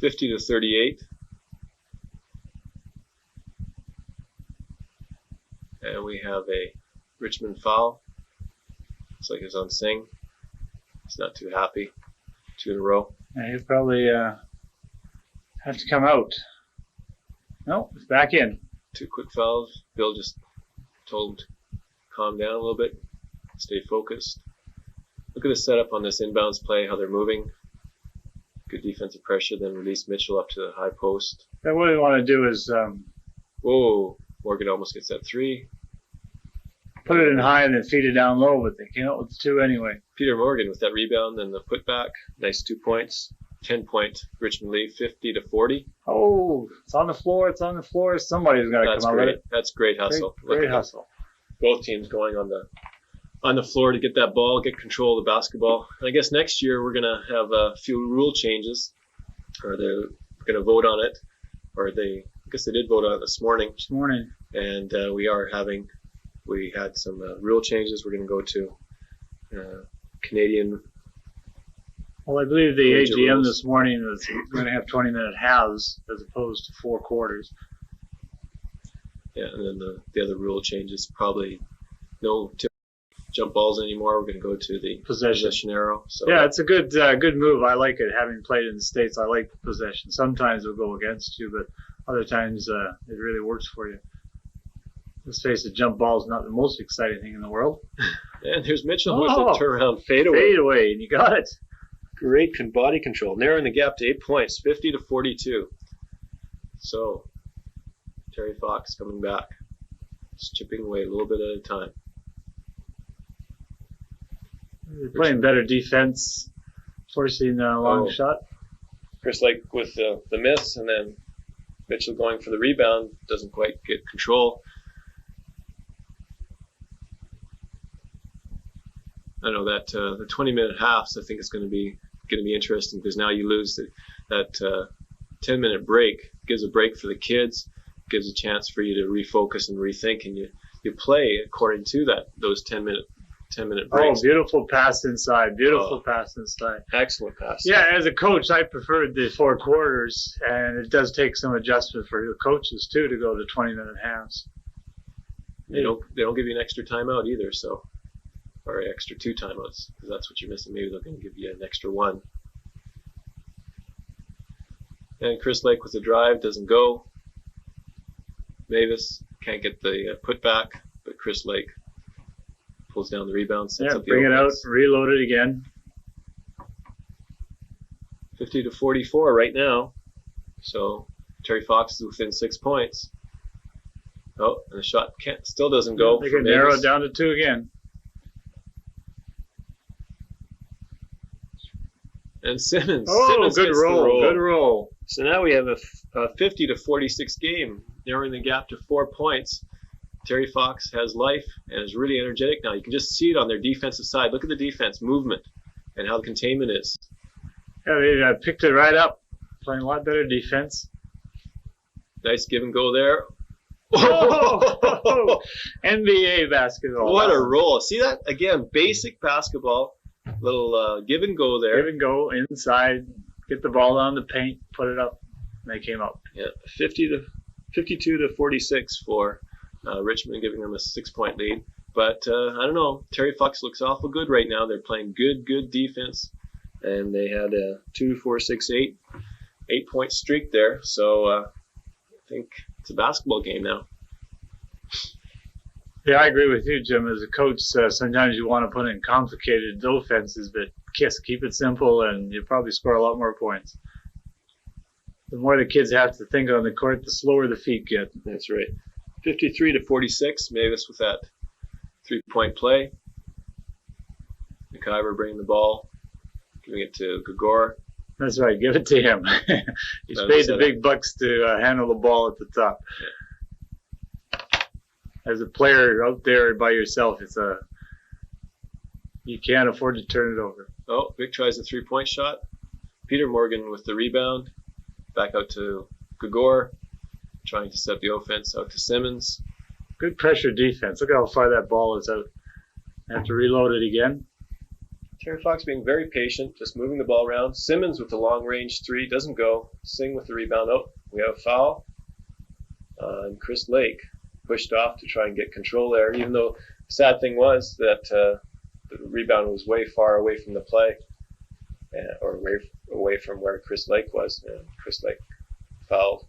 50-38. And we have a Richmond foul. Looks like it's on Singh. He's not too happy. 2 in a row. Yeah, he'll probably have to come out. No, it's back in. 2 quick fouls. Bill just told him to calm down a little bit, stay focused. Look at the setup on this inbounds play, how they're moving. Good defensive pressure, then release Mitchell up to the high post. And what we want to do is whoa, Morgan almost gets that 3. Put it in high and then feed it down low, but they came out with 2 anyway. Peter Morgan with that rebound and the putback. Nice 2 points. 10-point Richmond lead, 50-40. Oh, it's on the floor. It's on the floor. Somebody's got to come out with it. That's great hustle. Great hustle. Both teams going on the floor to get that ball, get control of the basketball. And I guess next year we're going to have a few rule changes, or they're going to vote on it, I guess they did vote on it this morning. And we had some rule changes. We're going to go to Canadian. Well, I believe the AGM this morning was going to have 20-minute halves as opposed to 4 quarters. Yeah, and then the other rule changes, probably no jump balls anymore. We're going to go to the possession arrow. So yeah, it's a good move. I like it. Having played in the States, I like the possession. Sometimes it'll go against you, but other times it really works for you. Let's face it, jump ball is not the most exciting thing in the world. And here's Mitchell with a turnaround fadeaway. Fadeaway, and you got it. Great body control, narrowing the gap to 8 points, 50-42. So Terry Fox coming back, just chipping away a little bit at a time. They're playing better defense, forcing a long shot. Chris Lake with the miss, and then Mitchell going for the rebound, doesn't quite get control. I know that the 20-minute halves, I think, is going to be interesting, because now you lose that 10-minute break. Gives a break for the kids, gives a chance for you to refocus and rethink, and you play according to those 10-minute breaks. Oh, beautiful pass inside. Pass inside. Excellent pass. Yeah, as a coach, I preferred the 4 quarters, and it does take some adjustment for your coaches too to go to 20-minute halves. They don't give you an extra timeout either, so. Or extra 2 timeouts, because that's what you're missing. Maybe they're going to give you an extra 1. And Chris Lake with the drive doesn't go. Mavis can't get the putback, but Chris Lake pulls down the rebound. Bring it out, reload it again. 50-44 right now. So Terry Fox is within 6 points. Oh, and the shot still doesn't go. They can narrow it down to 2 again. And Simmons. Oh, good roll. So now we have a 50-46 game, narrowing the gap to 4 points. Terry Fox has life and is really energetic now. You can just see it on their defensive side. Look at the defense, movement, and how the containment is. Yeah, they picked it right up. Playing a lot better defense. Nice give and go there. Oh, NBA basketball. What a roll. See that? Again, basic basketball. Little give and go there. Give and go inside. Get the ball down the paint. Put it up. And they came up. Yeah, 52-46 for Richmond, giving them a 6-point lead. But I don't know. Terry Fox looks awful good right now. They're playing good defense. And they had a 8-point streak there. So I think it's a basketball game now. Yeah, I agree with you, Jim. As a coach, sometimes you want to put in complicated offenses, but keep it simple, and you'll probably score a lot more points. The more the kids have to think on the court, the slower the feet get. That's right. 53-46, Mavis with that 3-point play. McIver bringing the ball, giving it to Gregoire. That's right, give it to him. He's paid the big bucks to handle the ball at the top. Yeah. As a player out there by yourself, you can't afford to turn it over. Oh, Vic tries a 3-point shot. Peter Morgan with the rebound. Back out to Gregoire, trying to set the offense out to Simmons. Good pressure defense. Look how far that ball is out. I have to reload it again. Terry Fox being very patient, just moving the ball around. Simmons with the long-range 3, doesn't go. Singh with the rebound. Oh, we have a foul. And Chris Lake pushed off to try and get control there, even though the sad thing was that the rebound was way far away from the play, or away from where Chris Lake was. And Chris Lake fouled.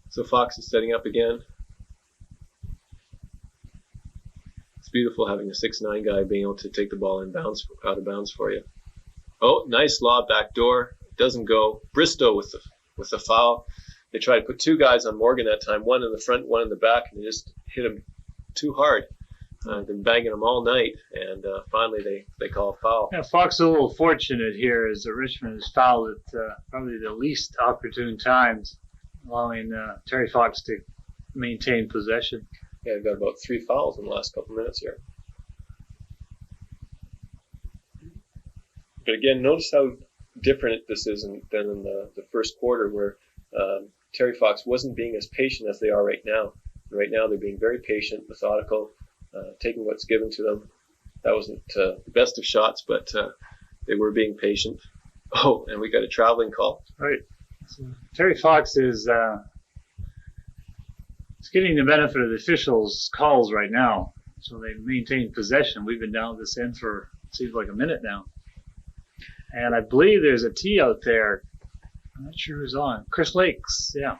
So Fox is setting up again. It's beautiful having a 6'9" guy being able to take the ball out of bounds for you. Oh, nice lob back door. Doesn't go. Bristow with the foul. They tried to put 2 guys on Morgan that time, one in the front, one in the back, and they just hit him too hard. been banging them all night, and finally they call a foul. Yeah, Fox is a little fortunate here as Richmond has fouled at probably the least opportune times, allowing Terry Fox to maintain possession. Yeah, they've got about 3 fouls in the last couple minutes here. But again, notice how different this is than in the first quarter, where Terry Fox wasn't being as patient as they are right now. Right now, they're being very patient, methodical, taking what's given to them. That wasn't the best of shots, but they were being patient. Oh, and we got a traveling call. Right. So Terry Fox is getting the benefit of the officials' calls right now. So they maintain possession. We've been down this end for, it seems like a minute now. And I believe there's a tee out there. I'm not sure who's on. Chris Lakes, yeah.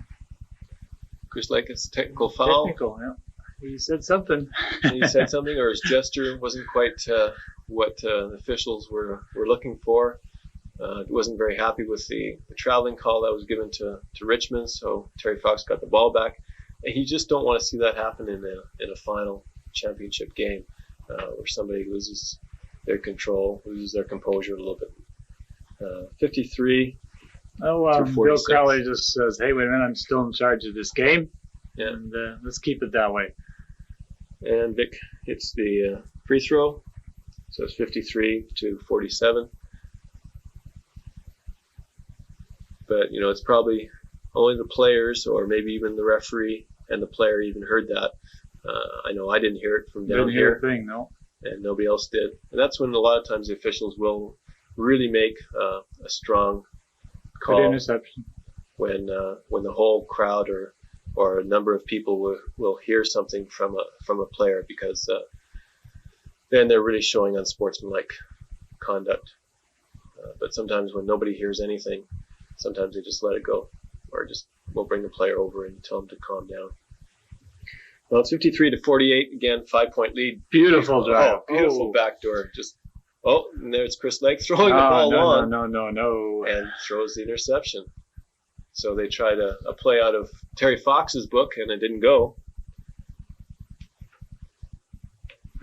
Chris Lakes, technical foul. Technical, yeah. He said something. He said something, or his gesture wasn't quite what the officials were looking for. He wasn't very happy with the traveling call that was given to Richmond, so Terry Fox got the ball back. And you just don't want to see that happen in a final championship game where somebody loses their control, loses their composure a little bit. 53. Bill Crowley just says, hey, wait a minute, I'm still in charge of this game. Yeah. And let's keep it that way. And Vic hits the free throw. So it's 53-47. But, it's probably only the players, or maybe even the referee and the player even heard that. I know I didn't hear it from down here. Didn't hear a thing, no. And nobody else did. And that's when a lot of times the officials will really make a strong call. Good interception. When the whole crowd or a number of people will hear something from a player, because then they're really showing unsportsmanlike conduct. But sometimes when nobody hears anything, sometimes they just let it go, or just we'll bring the player over and tell them to calm down. Well, it's 53-48 again, 5-point lead. Beautiful drive. Beautiful backdoor. And there's Chris Lake throwing the ball long. No. And throws the interception. So they tried a play out of Terry Fox's book, and it didn't go.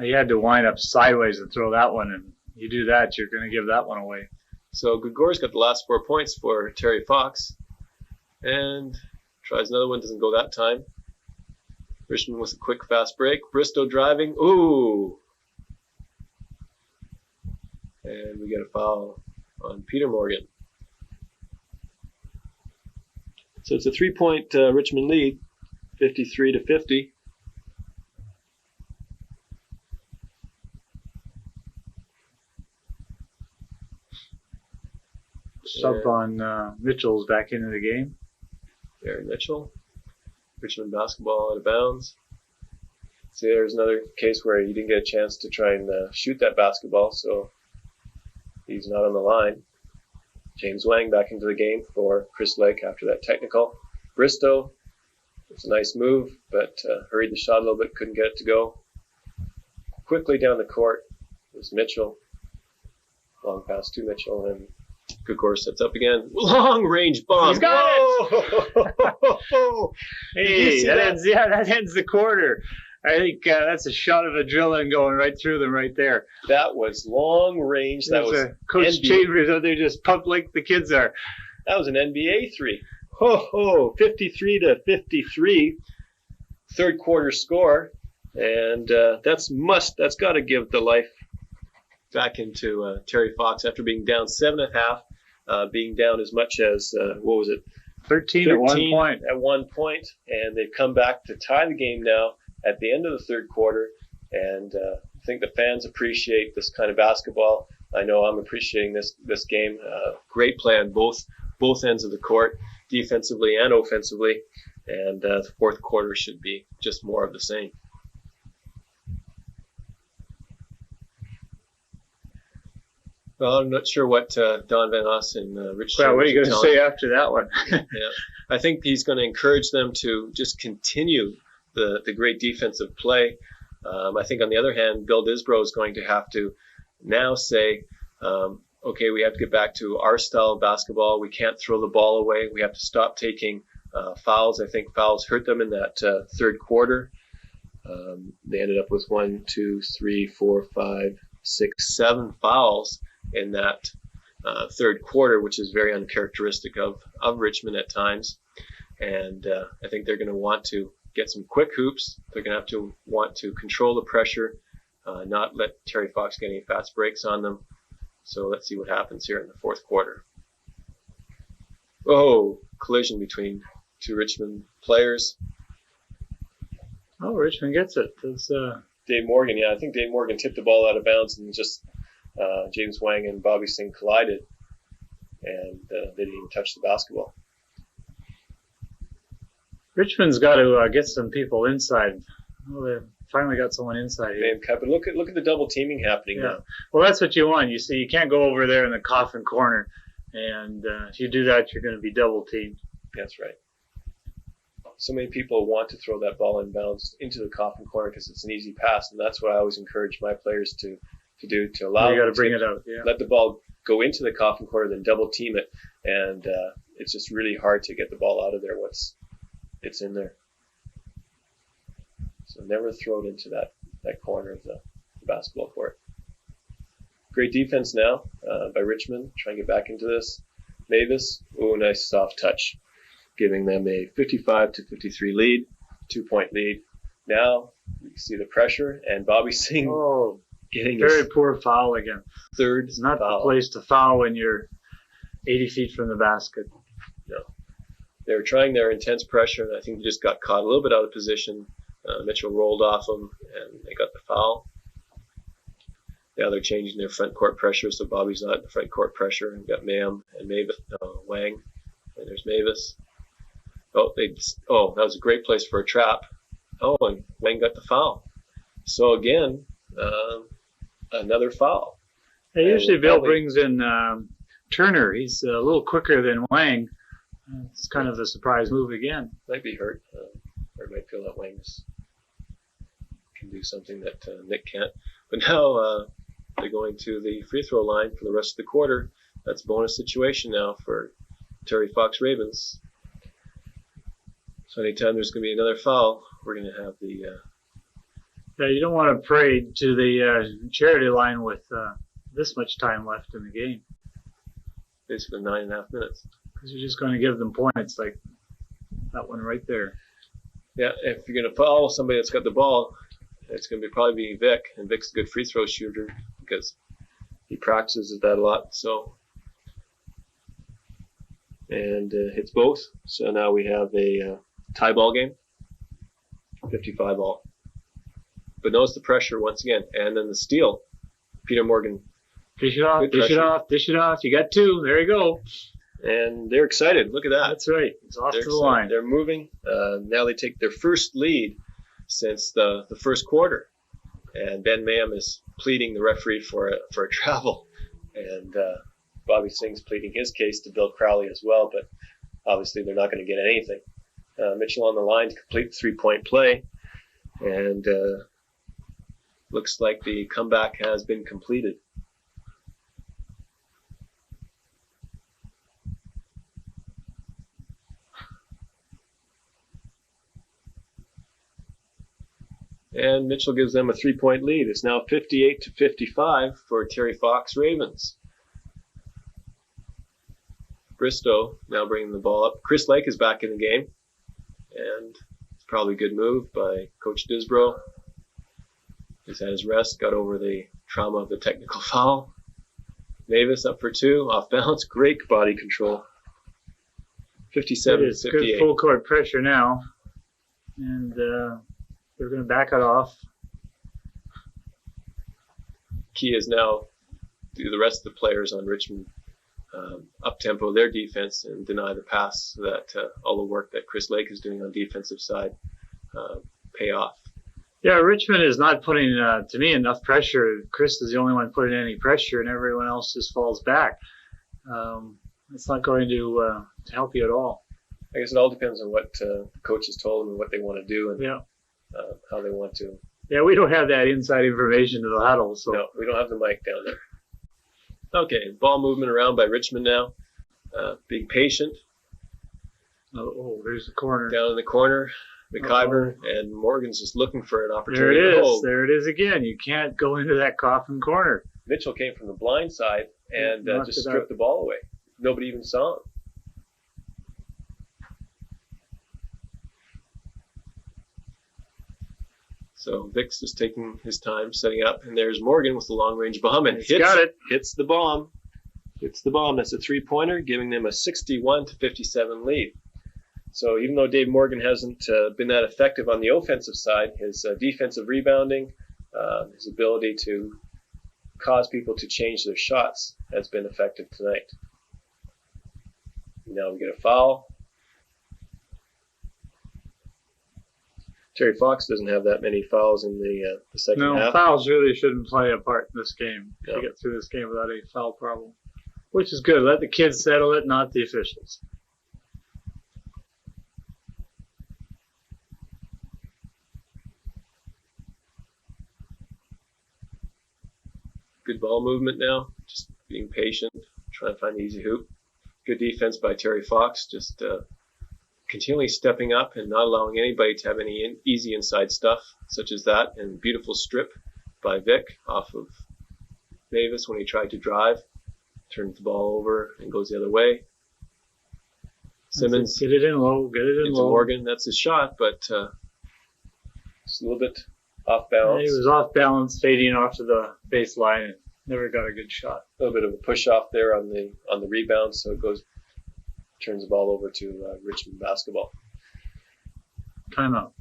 He had to wind up sideways and throw that one, and you do that, you're going to give that one away. So Gregoire's got the last 4 points for Terry Fox, and tries another one, doesn't go that time. Richmond with a quick, fast break. Bristow driving. Ooh! And we get a foul on Peter Morgan. So it's a 3-point Richmond lead, 53-50. Sub on Mitchell's back into the game. Aaron Mitchell. Richmond basketball out of bounds. See, there's another case where he didn't get a chance to try and shoot that basketball, so he's not on the line. James Wang back into the game for Chris Lake after that technical. Bristow, it's a nice move, but hurried the shot a little bit, couldn't get it to go. Quickly down the court was Mitchell. Long pass to Mitchell, and Gregoire sets up again. Long range bomb. He's got it! Hey, that ends the quarter. I think that's a shot of adrenaline going right through them right there. That was long range. That was Coach Chambers out there just pumped like the kids are. That was an NBA three. 53-53. Third quarter score. And that's got to give the life back into Terry Fox after being down 7.5, being down as much as, 13 at one point. At one point, and they've come back to tie the game now at the end of the third quarter, and I think the fans appreciate this kind of basketball. I know I'm appreciating this game. Great play on both ends of the court, defensively and offensively, and the fourth quarter should be just more of the same. Well, I'm not sure what Don Van Oss and Rich. Well, what are you going to say after that one? Yeah, I think he's going to encourage them to just continue the great defensive play. I think on the other hand, Bill Disbrow is going to have to now say, okay, we have to get back to our style of basketball. We can't throw the ball away. We have to stop taking fouls. I think fouls hurt them in that third quarter. They ended up with 1, 2, 3, 4, 5, 6, 7 fouls in that third quarter, which is very uncharacteristic of Richmond at times. And I think they're going to want to get some quick hoops. They're going to have to want to control the pressure, not let Terry Fox get any fast breaks on them. So let's see what happens here in the fourth quarter. Oh, collision between two Richmond players. Oh, Richmond gets it. It's, Dave Morgan, I think Dave Morgan tipped the ball out of bounds and just James Wang and Bobby Singh collided, and they didn't even touch the basketball. Richmond's got to get some people inside. Oh, they finally got someone inside here. But look at the double teaming happening now. Well, that's what you want. You see, you can't go over there in the coffin corner, and if you do that, you're going to be double teamed. That's right. So many people want to throw that ball inbounds into the coffin corner because it's an easy pass, and that's what I always encourage my players to do, to allow you got to them bring it out. Yeah. Let the ball go into the coffin corner, then double team it, and it's just really hard to get the ball out of there once it's in there. So never throw it into that corner of the basketball court. Great defense now by Richmond. Trying to get back into this. Mavis, nice soft touch, giving them a 55-53 lead, 2-point lead. Now you see the pressure, and Bobby Singh getting very poor foul again. Third It's not foul. the place to foul when you're 80 feet from the basket. No. They were trying their intense pressure, and I think they just got caught a little bit out of position. Mitchell rolled off them, and they got the foul. Now they're changing their front court pressure, so Bobby's not in the front court pressure. We've got Mayan and Mavis, Wang, and there's Mavis. That was a great place for a trap. And Wang got the foul. So again, another foul. Hey, usually Bill brings in Turner. He's a little quicker than Wang. It's kind of a surprise move again. Might be hurt. Or might feel that Wang can do something that Nick can't. But now they're going to the free throw line for the rest of the quarter. That's a bonus situation now for Terry Fox Ravens. So anytime there's going to be another foul, we're going to have the... Yeah, you don't want to parade to the charity line with this much time left in the game. Basically 9.5 minutes. Because you're just going to give them points like that one right there. Yeah, if you're going to foul somebody that's got the ball, it's going to probably be Vic. And Vic's a good free throw shooter because he practices that a lot. So, and hits both. So now we have a tie ball game, 55 all. But notice the pressure once again, and then the steal. Peter Morgan. Dish it off, dish it off, dish it off. You got two. There you go. And they're excited. Look at that. That's right. It's off to the excited. line. They're moving. Now they take their first lead since the first quarter. And Ben Mayan is pleading the referee for a travel. And Bobby Singh's pleading his case to Bill Crowley as well. But obviously they're not going to get anything. Mitchell on the line to complete the three-point play. And looks like the comeback has been completed. And Mitchell gives them a 3-point lead. It's now 58-55 for Terry Fox Ravens. Bristow now bringing the ball up. Chris Lake is back in the game. And it's probably a good move by Coach Disbrow. He's had his rest, got over the trauma of the technical foul. Mavis up for two, off balance. Great body control. 57-58. Good full court pressure now. And they're going to back it off. Key is now do the rest of the players on Richmond up-tempo their defense and deny the pass so that all the work that Chris Lake is doing on the defensive side pay off. Yeah, Richmond is not putting, to me, enough pressure. Chris is the only one putting any pressure, and everyone else just falls back. It's not going to help you at all. I guess it all depends on what the coaches told them and what they want to do and how they want to. Yeah, we don't have that inside information to the huddle. So. No, we don't have the mic down there. Okay, ball movement around by Richmond now. Being patient. Oh, there's the corner. Down in the corner. McIver, and Morgan's just looking for an There opportunity. it is. Oh, There it is again. You can't go into that coffin corner. Mitchell came from the blind side and Knocked just it stripped out. the ball away. Nobody even saw him. So Vic's just taking his time setting up, and there's Morgan with the long-range bomb, and hits the bomb. Hits the bomb. That's a three-pointer, giving them a 61-57 lead. So even though Dave Morgan hasn't been that effective on the offensive side, his defensive rebounding, his ability to cause people to change their shots has been effective tonight. Now we get a foul. Terry Fox doesn't have that many fouls in the second half. No, fouls really shouldn't play a part in this game. No. To get through this game without a foul problem, which is good. Let the kids settle it, not the officials. Good ball movement now, just being patient, trying to find the easy hoop. Good defense by Terry Fox, just continually stepping up and not allowing anybody to have any easy inside stuff, such as that. And beautiful strip by Vic off of Mavis when he tried to drive, turns the ball over and goes the other way. Simmons Get it in low. Get it in into low. Morgan. That's his shot, but just a little bit off balance. He was off balance, fading off to the baseline, and never got a good shot. A little bit of a push off there on the rebound, so it turns the ball over to Richmond basketball. Timeout.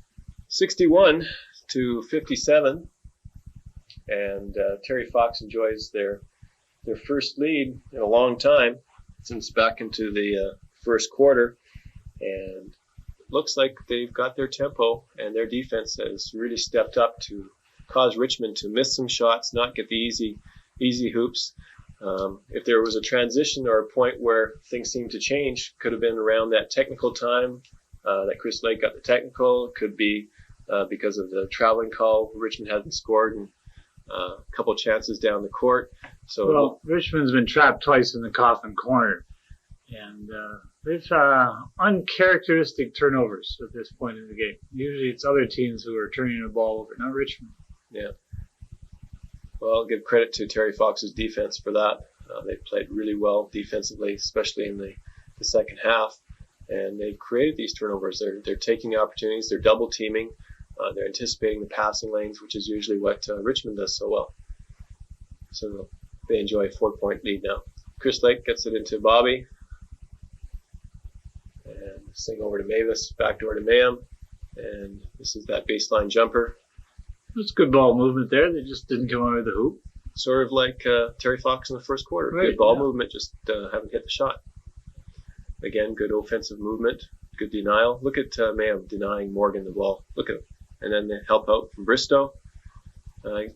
61-57, and Terry Fox enjoys their first lead in a long time since back into the first quarter, and looks like they've got their tempo, and their defense has really stepped up to cause Richmond to miss some shots, not get the easy hoops. If there was a transition or a point where things seemed to change, could have been around that technical time that Chris Lake got the technical. It could be because of the traveling call. Richmond hadn't scored in a couple chances down the court. So Well, Richmond's been trapped twice in the coffin corner, and they've uncharacteristic turnovers at this point in the game. Usually it's other teams who are turning the ball over, not Richmond. yeah. Well, I'll give credit to Terry Fox's defense for that. They played really well defensively, especially in the second half, and they've created these turnovers. They're taking opportunities. They're double teaming. They're anticipating the passing lanes, which is usually what Richmond does so well. So they enjoy a 4-point lead now. Chris Lake gets it into Bobby, and swing over to Mavis, backdoor to Mayan, and this is that baseline jumper. It's good ball movement there. They just didn't come over the hoop. Sort of like Terry Fox in the first quarter. Right, Good ball yeah. movement, just haven't hit the shot. Again, good offensive movement, good denial. Look at Mayan denying Morgan the ball. Look at him. And then the help out from Bristow.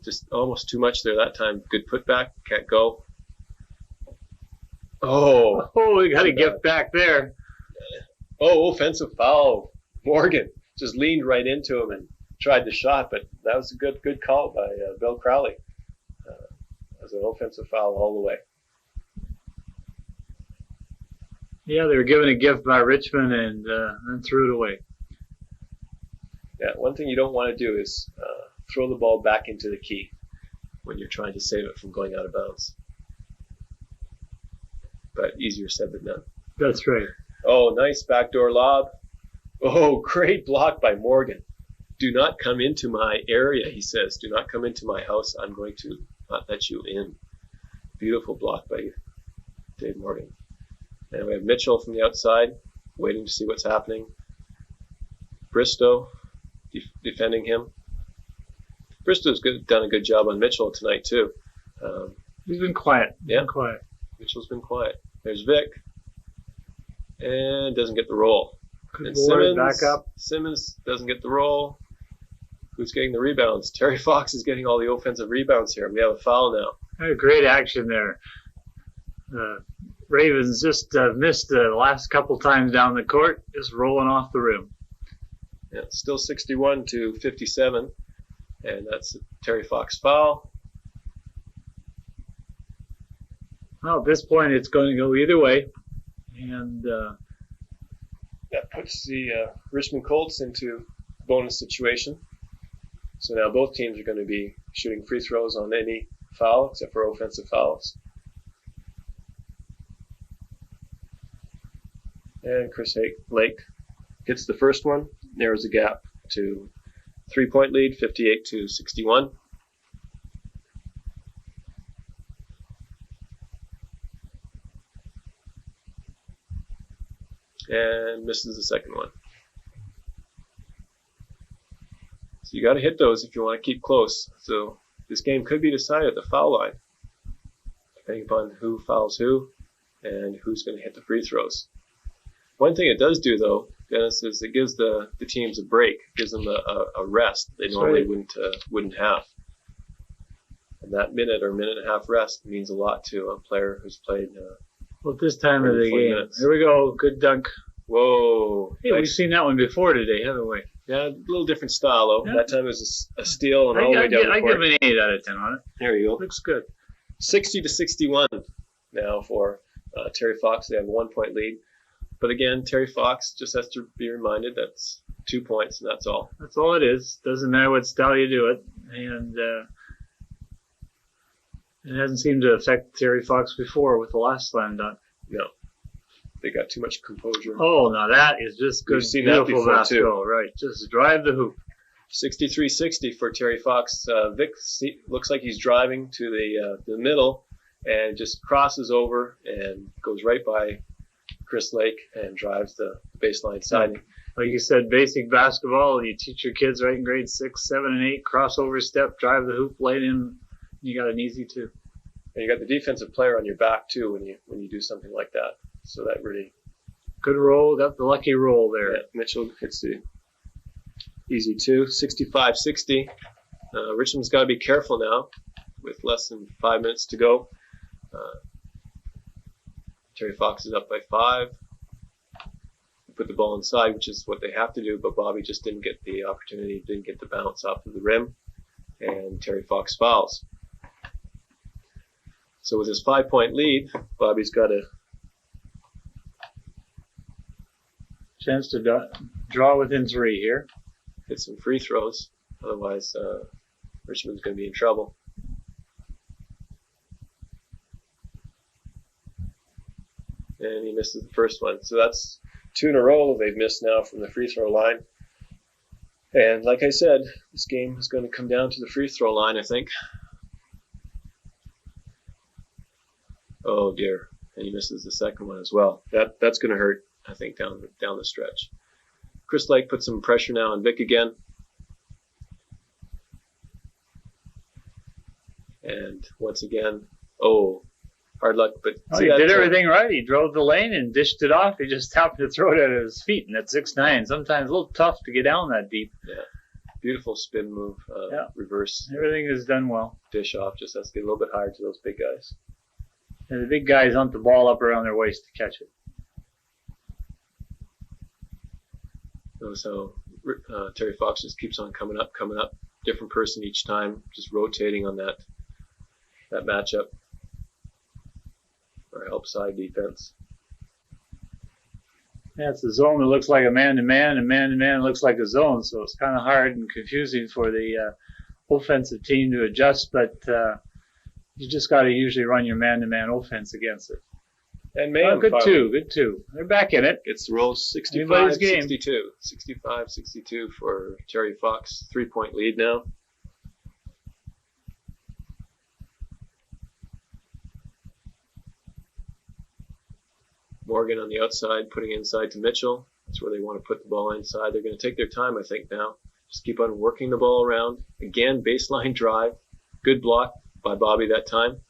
Just almost too much there that time. Good putback, can't go. Oh, We got a gift back there. offensive foul. Morgan just leaned right into him and tried the shot, but that was a good call by Bill Crowley. It was an offensive foul all the way. Yeah, they were given a gift by Richmond and then threw it away. Yeah, one thing you don't want to do is throw the ball back into the key when you're trying to save it from going out of bounds. But easier said than done. That's right. Oh, nice backdoor lob. Oh, great block by Morgan. Do not come into my area, he says. Do not come into my house. I'm going to not let you in. Beautiful block by Dave Morgan. And we have Mitchell from the outside, waiting to see what's happening. Bristow defending him. Bristow's done a good job on Mitchell tonight, too. He's been quiet. Yeah. Been quiet. Mitchell's been quiet. There's Vic. And doesn't get the roll. Good And board, Simmons, back up. Simmons doesn't get the roll. Who's getting the rebounds? Terry Fox is getting all the offensive rebounds here. We have a foul now. Great action there. Ravens just missed the last couple times down the court, just rolling off the rim. Yeah, it's still 61-57, and that's a Terry Fox foul. Well, at this point, it's going to go either way. And That puts the Richmond Colts into bonus situation. So now both teams are going to be shooting free throws on any foul except for offensive fouls. And Chris Lake hits the first one, narrows the gap to 3-point lead, 58-61. And misses the second one. So you got to hit those if you want to keep close. So this game could be decided at the foul line, depending upon who fouls who and who's going to hit the free throws. One thing it does do, though, Dennis, is it gives the teams a break, it gives them a rest they normally wouldn't have. And that minute or minute and a half rest means a lot to a player who's played. Well, at this time of the game, minutes. Here we go, good dunk. Whoa! Hey, we've seen that one before today, haven't we? Yeah, a little different style, though. Yeah. That time it was a steal and all the way down the court. I give an 8 out of 10 on it. There you go. Looks good. 60-61 now for Terry Fox. They have a 1-point lead. But again, Terry Fox just has to be reminded that's 2 points, and that's all. That's all it is. Doesn't matter what style you do it. And it hasn't seemed to affect Terry Fox before with the last slam dunk. No. They got too much composure. Oh, now that is just good. We've seen that before, basketball, too. Right. Just drive the hoop. 63-60 for Terry Fox. Vic looks like he's driving to the middle and just crosses over and goes right by Chris Lake and drives the baseline side. Like you said, basic basketball, you teach your kids right in grades 6, 7, and 8, crossover step, drive the hoop, lay it in, you got an easy 2. And you got the defensive player on your back too when you do something like that. So that really good roll, got the lucky roll there. Yeah, Mitchell hits the easy 2, 65-60. Richmond's got to be careful now with less than 5 minutes to go. Terry Fox is up by 5. Put the ball inside, which is what they have to do, but Bobby just didn't get the opportunity, didn't get the bounce off of the rim, and Terry Fox fouls. So with his 5-point lead, Bobby's got a chance to draw within 3 here. Hit some free throws, otherwise Richmond's going to be in trouble. And he misses the first one. So that's 2 in a row they've missed now from the free throw line. And like I said, this game is going to come down to the free throw line, I think. Oh dear. And he misses the second one as well. That's going to hurt, I think, down the stretch. Chris Lake puts some pressure now on Vic again. And once again, hard luck, but he did everything right. He drove the lane and dished it off. He just happened to throw it at his feet, and at 6'9", sometimes a little tough to get down that deep. Yeah, beautiful spin move, reverse. Everything is done well. Dish off, just has to get a little bit higher to those big guys. And the big guys hunt the ball up around their waist to catch it. Notice how Terry Fox just keeps on coming up. Different person each time, just rotating on that matchup. Or help side defense. Yeah, it's a zone that looks like a man-to-man, and man-to-man looks like a zone, so it's kind of hard and confusing for the offensive team to adjust, but you just got to usually run your man-to-man offense against it. And Mayan, good too. They're back in it. It's the roll 65-62. 65-62 for Terry Fox. 3-point lead now. Morgan on the outside, putting inside to Mitchell. That's where they want to put the ball inside. They're going to take their time, I think, now. Just keep on working the ball around. Again, baseline drive. Good block by Bobby that time.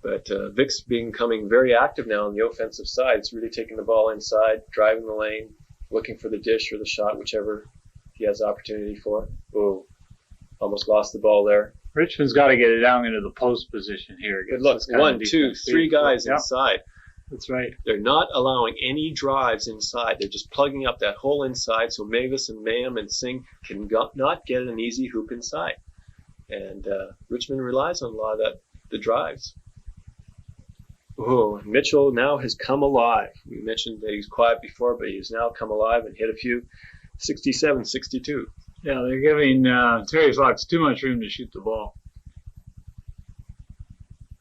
But Vic's becoming very active now on the offensive side. It's really taking the ball inside, driving the lane, looking for the dish or the shot, whichever he has opportunity for. Oh, almost lost the ball there. Richmond's got to get it down into the post position here. Good look. 1, 2, 3 guys inside. That's right. They're not allowing any drives inside. They're just plugging up that hole inside so Mavis and Mayan and Singh can not get an easy hoop inside. And Richmond relies on a lot of the drives. Oh, Mitchell now has come alive. We mentioned that he's quiet before, but he's now come alive and hit a few. 67-62. Yeah, they're giving Terry Fox too much room to shoot the ball.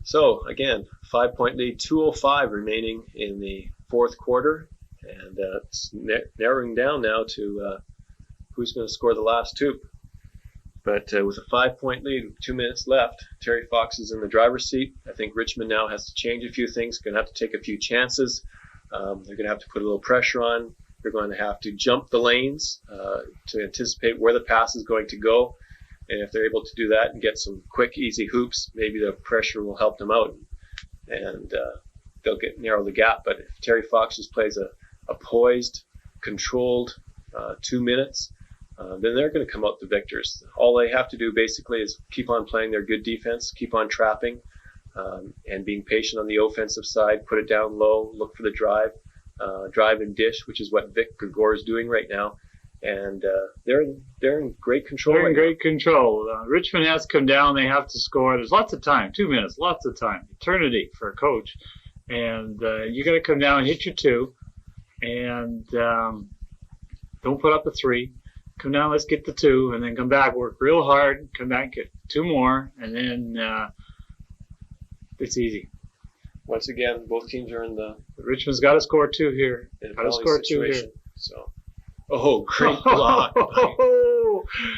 So, again, 5-point lead, 2:05 remaining in the fourth quarter. And it's narrowing down now to who's going to score the last two. But with a 5-point lead, with 2 minutes left, Terry Fox is in the driver's seat. I think Richmond now has to change a few things, going to have to take a few chances. They're going to have to put a little pressure on. They're going to have to jump the lanes to anticipate where the pass is going to go. And if they're able to do that and get some quick, easy hoops, maybe the pressure will help them out. And they'll narrow the gap. But if Terry Fox just plays a poised, controlled 2 minutes, then they're going to come out the victors. All they have to do basically is keep on playing their good defense, keep on trapping, and being patient on the offensive side, put it down low, look for the drive and dish, which is what Vic Gregoire is doing right now. And they're in great control. They're in great control. Richmond has to come down. They have to score. There's lots of time. 2 minutes, lots of time. Eternity for a coach. And you got to come down and hit your two. And don't put up a three. Come down, let's get the two, and then come back, work real hard, come back, get two more, and then it's easy. Once again, both teams are in the... Richmond's got to score two here. Got to score two here. So, great block by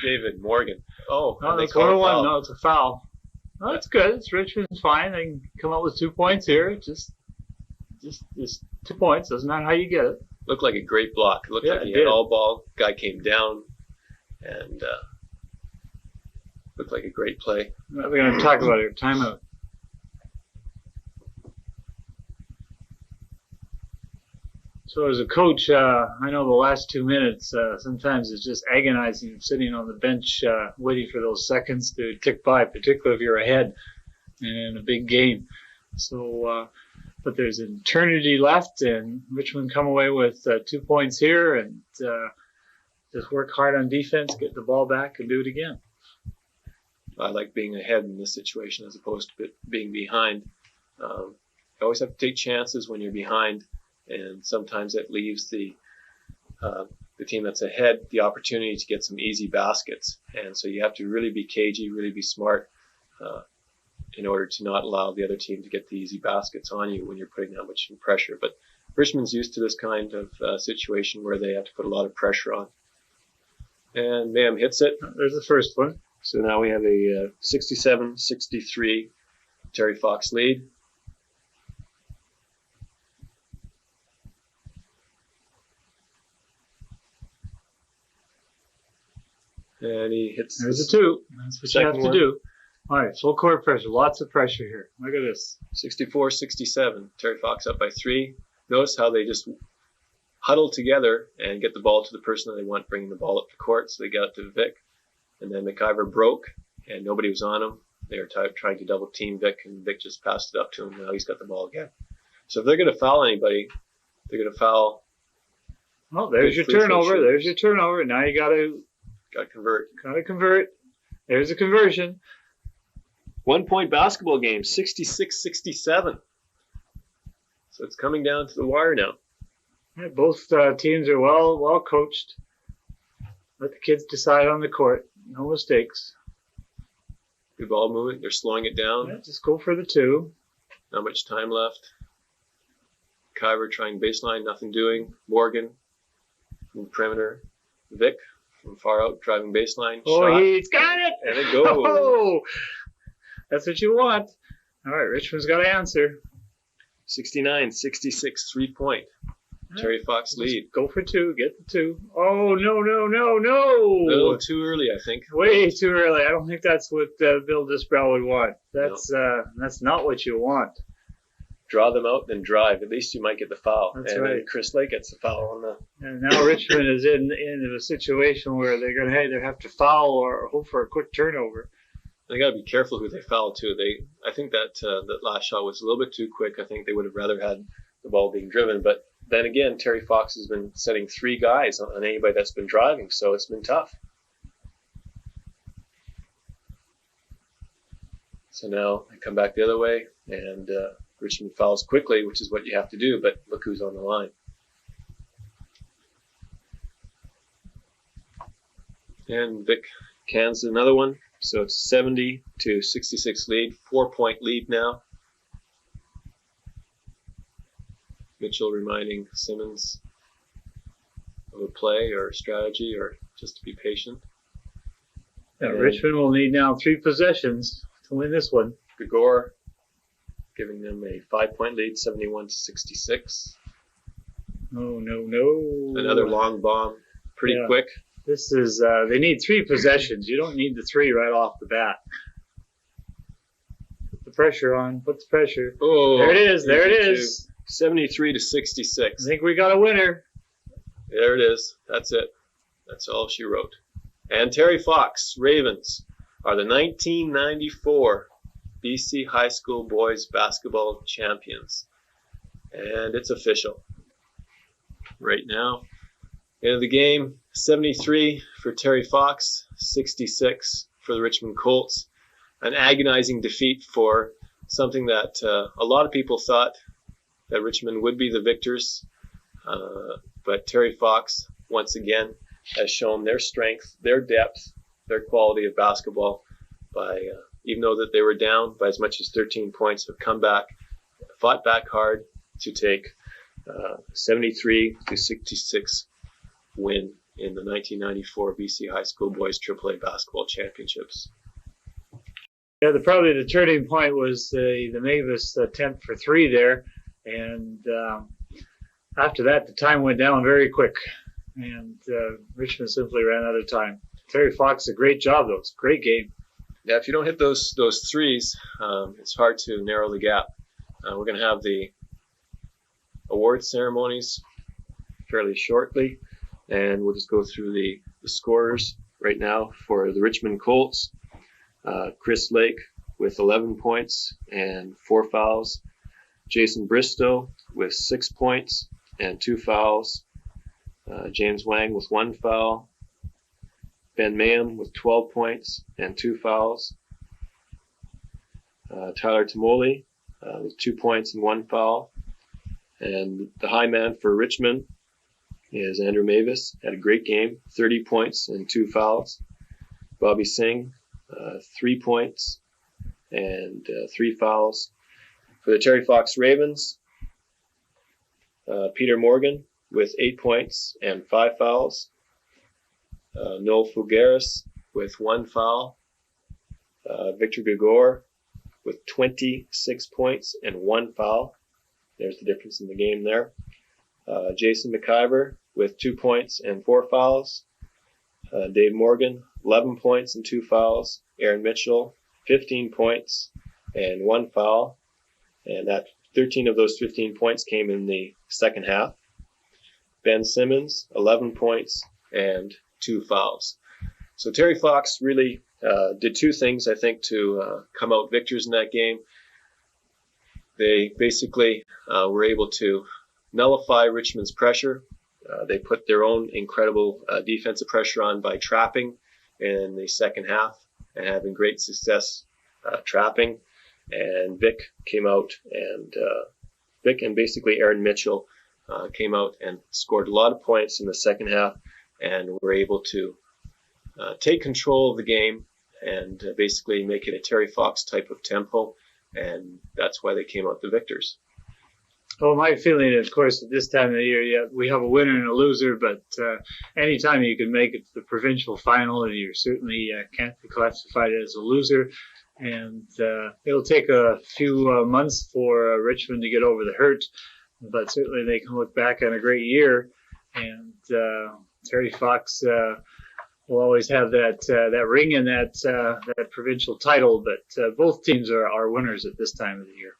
David Morgan. No, they call it a foul. No, it's a foul. No, that's good. It's Richmond's fine. They can come up with 2 points here. Just 2 points. Doesn't matter how you get it. Looked like a great block. Looked like he had all ball. Guy came down and looked like a great play. We're going to talk about it. Timeout. So as a coach, I know the last 2 minutes sometimes it's just agonizing sitting on the bench waiting for those seconds to tick by, particularly if you're ahead in a big game. So, but there's an eternity left, and Richmond come away with 2 points here and just work hard on defense, get the ball back, and do it again. I like being ahead in this situation as opposed to being behind. You always have to take chances when you're behind, and sometimes it leaves the team that's ahead the opportunity to get some easy baskets. And so you have to really be cagey, really be smart in order to not allow the other team to get the easy baskets on you when you're putting that much pressure. But Richmond's used to this kind of situation where they have to put a lot of pressure on. And Mayan hits it. There's the first one. So now we have a 67-63 Terry Fox lead. And he hits. There's a two. That's what you have to do. All right, full court pressure. Lots of pressure here. Look at this. 64-67. Terry Fox up by 3. Notice how they just huddle together and get the ball to the person that they want bringing the ball up the court. So they got it to Vic. And then McIver broke, and nobody was on him. They were trying to double team Vic, and Vic just passed it up to him. Now he's got the ball again. So if they're going to foul anybody, they're going to foul. Oh, there's your turnover. There's your turnover. Now you got to convert. Got to convert. There's a conversion. 1 point basketball game, 66-67. So it's coming down to the wire now. Yeah, both teams are well coached. Let the kids decide on the court. No mistakes. Good ball movement. They're slowing it down. Yeah, just go for the two. Not much time left. Kyver trying baseline, nothing doing. Morgan from the perimeter. Vic from far out driving baseline. Oh, shot. He's got it! And it goes. Oh, that's what you want. All right, Richmond's got to answer. 69-66, 3 point. Terry Fox lead. Go for two. Get the two. Oh, no. A little too early, I think. Way too early. I don't think that's what Bill Disbrow would want. That's not what you want. Draw them out, then drive. At least you might get the foul. That's and right. Then Chris Lake gets the foul on the... And now Richmond is in a situation where they're going to either have to foul or hope for a quick turnover. They got to be careful who they foul too. I think that last shot was a little bit too quick. I think they would have rather had the ball being driven. But then again, Terry Fox has been setting 3 guys on anybody that's been driving, so it's been tough. So now I come back the other way, and Richmond fouls quickly, which is what you have to do, but look who's on the line. And Vic cans another one. So it's 70-66 lead, 4-point lead now. Mitchell reminding Simmons of a play or a strategy or just to be patient. Yeah, Richmond will need now 3 possessions to win this one. Gregoire giving them a 5-point lead, 71-66. No. Another long bomb, pretty quick. This is, they need 3 possessions. You don't need the 3 right off the bat. Put the pressure on. Put the pressure. Oh, there it is. 73-66. I think we got a winner. There it is. That's it. That's all she wrote. And Terry Fox, Ravens, are the 1994 BC High School Boys Basketball Champions. And it's official right now. End of the game, 73 for Terry Fox, 66 for the Richmond Colts. An agonizing defeat for something that a lot of people thought that Richmond would be the victors. But Terry Fox, once again, has shown their strength, their depth, their quality of basketball by, even though that they were down by as much as 13 points, have come back, fought back hard to take 73-66 win in the 1994 BC High School Boys AAA Basketball Championships. Yeah, probably the turning point was the Mavis attempt for 3 there, and after that the time went down very quick, and Richmond simply ran out of time. Terry Fox, a great job though. It's a great game. Yeah, if you don't hit those threes, it's hard to narrow the gap. We're going to have the award ceremonies fairly shortly, and we'll just go through the scorers right now for the Richmond Colts. Chris Lake with 11 points and 4 fouls. Jason Bristow with 6 points and 2 fouls. James Wang with 1 foul. Ben Mayan with 12 points and 2 fouls. Tyler Tamoli with 2 points and 1 foul. And the high man for Richmond is Andrew Mavis. Had a great game, 30 points and 2 fouls. Bobby Singh, 3 points and 3 fouls. For the Terry Fox Ravens, Peter Morgan with 8 points and 5 fouls. Noel Fougaris with 1 foul. Victor Gregoire with 26 points and 1 foul. There's the difference in the game there. Jason McIver with 2 points and 4 fouls. Dave Morgan, 11 points and 2 fouls. Aaron Mitchell, 15 points and 1 foul. And that 13 of those 15 points came in the second half. Ben Simmons, 11 points and 2 fouls. So Terry Fox really did 2 things, I think, to come out victors in that game. They basically were able to nullify Richmond's pressure. They put their own incredible defensive pressure on by trapping in the second half and having great success trapping. And Vic came out, and Vic and basically Aaron Mitchell came out and scored a lot of points in the second half and were able to take control of the game and basically make it a Terry Fox type of tempo. And that's why they came out the victors. Well, my feeling, of course, at this time of the year, we have a winner and a loser, but anytime you can make it to the provincial final, and you certainly can't be classified as a loser. And it'll take a few months for Richmond to get over the hurt, but certainly they can look back on a great year. And Terry Fox will always have that ring in that provincial title, but both teams are winners at this time of the year.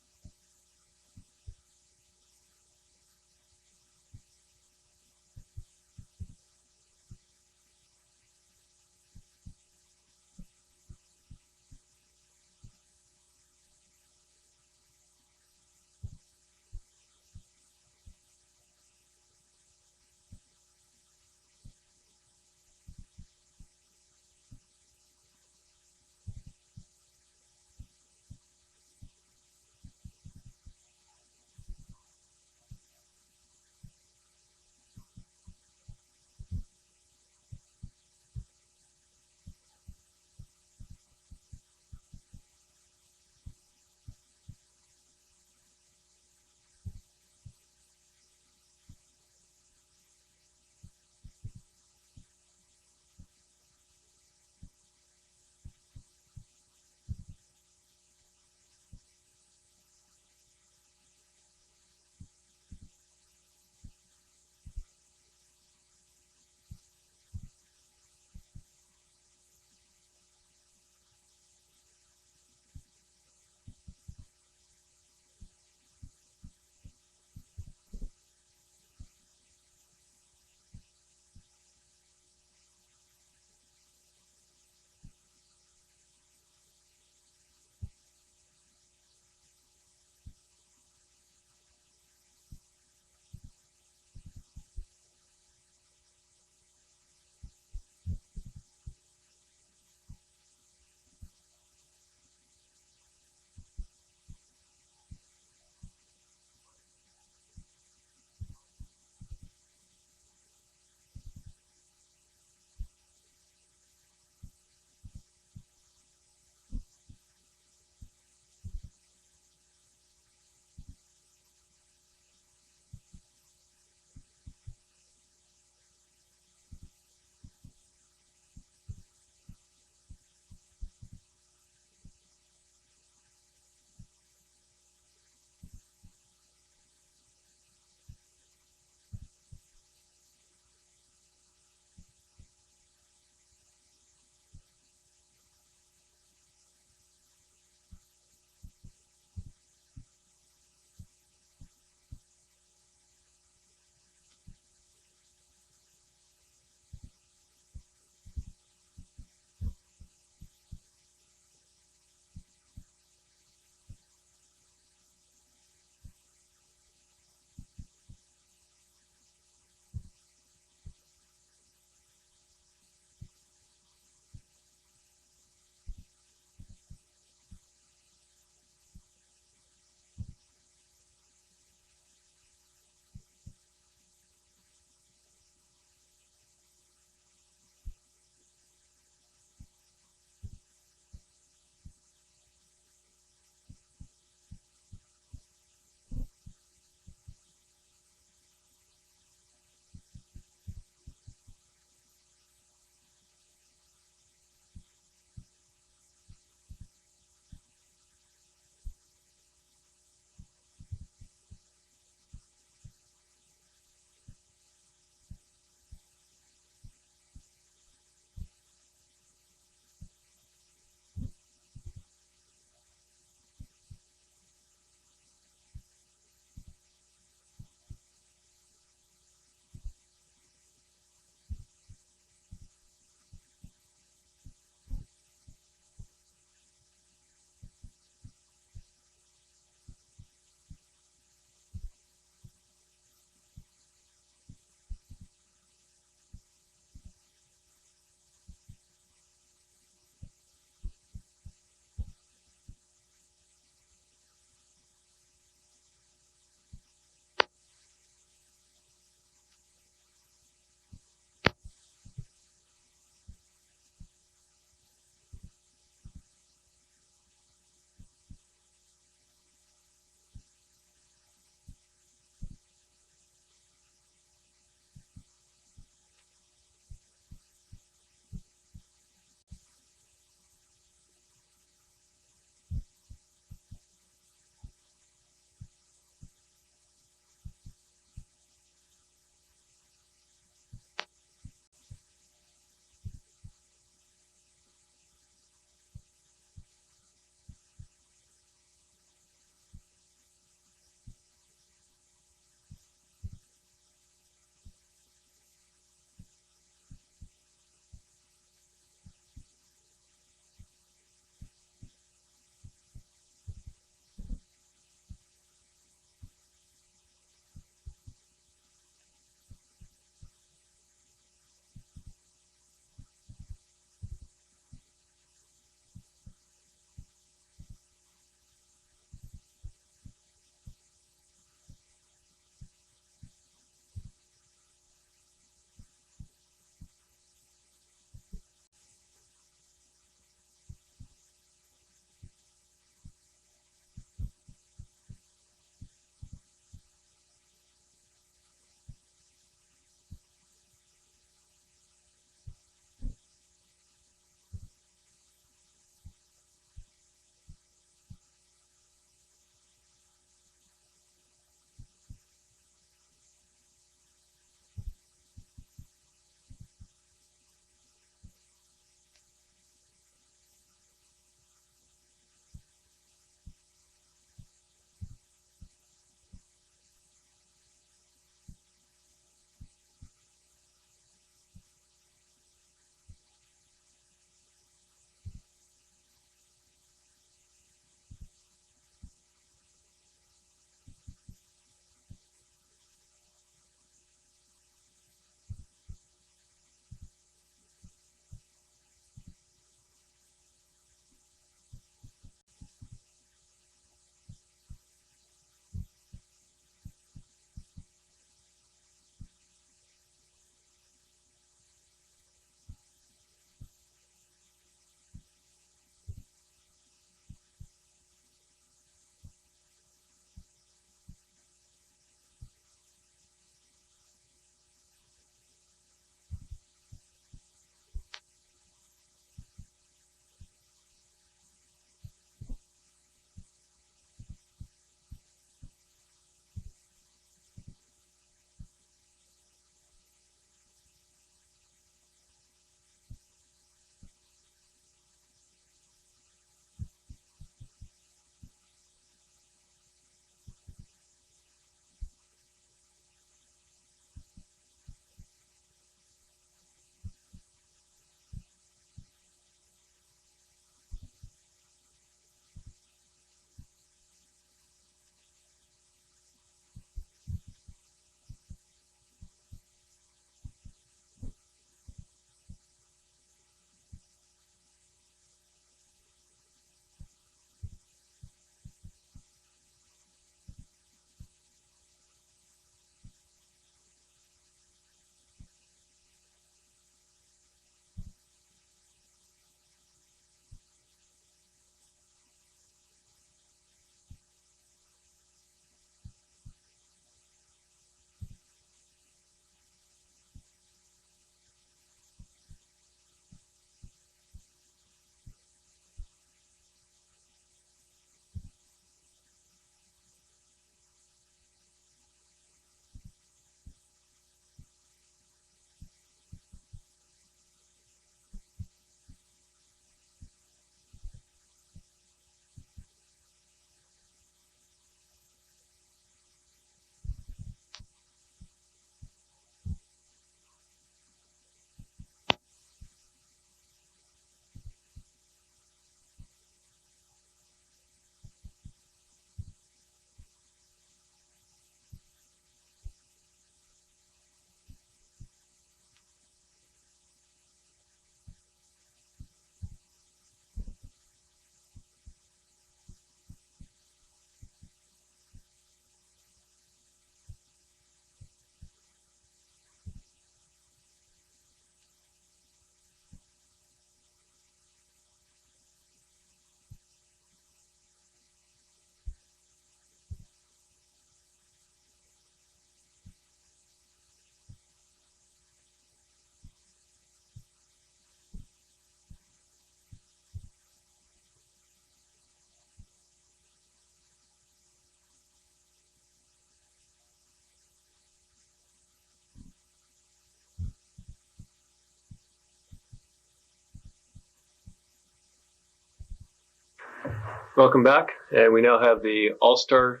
Welcome back, and we now have the All-Star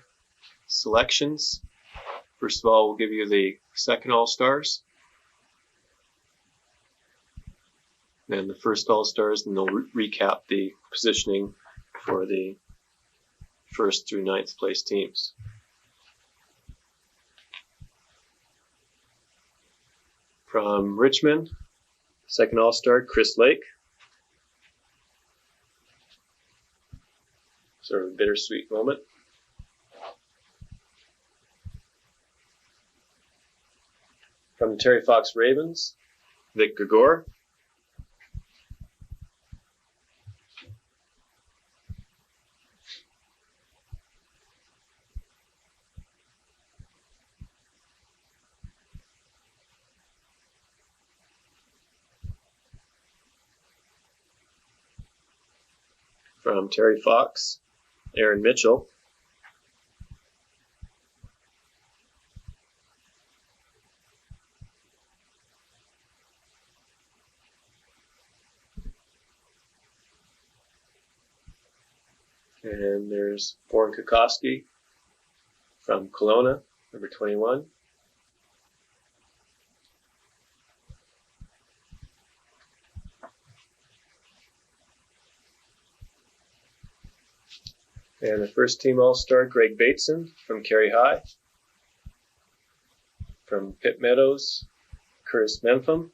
selections. First of all, we'll give you the second All-Stars, then the first All-Stars, and they'll recap the positioning for the 1st through 9th place teams. From Richmond, second All-Star, Chris Lake. Sort of a bittersweet moment. From the Terry Fox Ravens, Vic Gregoire. From Terry Fox, Aaron Mitchell. And there's Warren Kukoski from Kelowna, number 21. And the first team All-Star, Greg Bateson from Carey High. From Pitt Meadows, Curtis Mempham.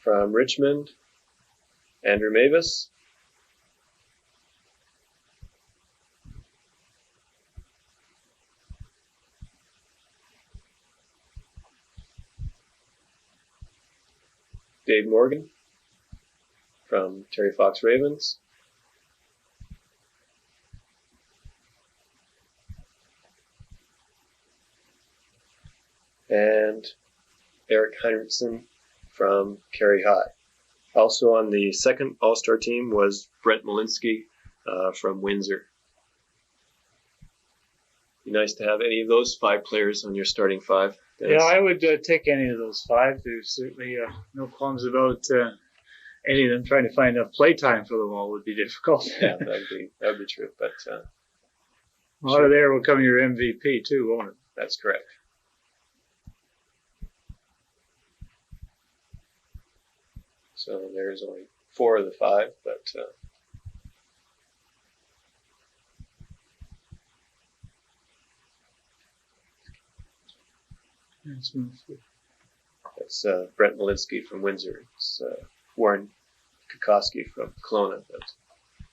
From Richmond, Andrew Mavis. Dave Morgan from Terry Fox Ravens. And Eric Heinrichsen from Carey High. Also on the second All-Star team was Brent Malinsky from Windsor. Be nice to have any of those 5 players on your starting 5. Yeah, I would take any of those 5. There's certainly no qualms about any of them. Trying to find enough play time for them all would be difficult. Yeah, that would be true. But out of there will come your MVP too, won't it? That's correct. So there's only 4 of the 5, but that's Brent Malinsky from Windsor. It's Warren Kukoski from Kelowna that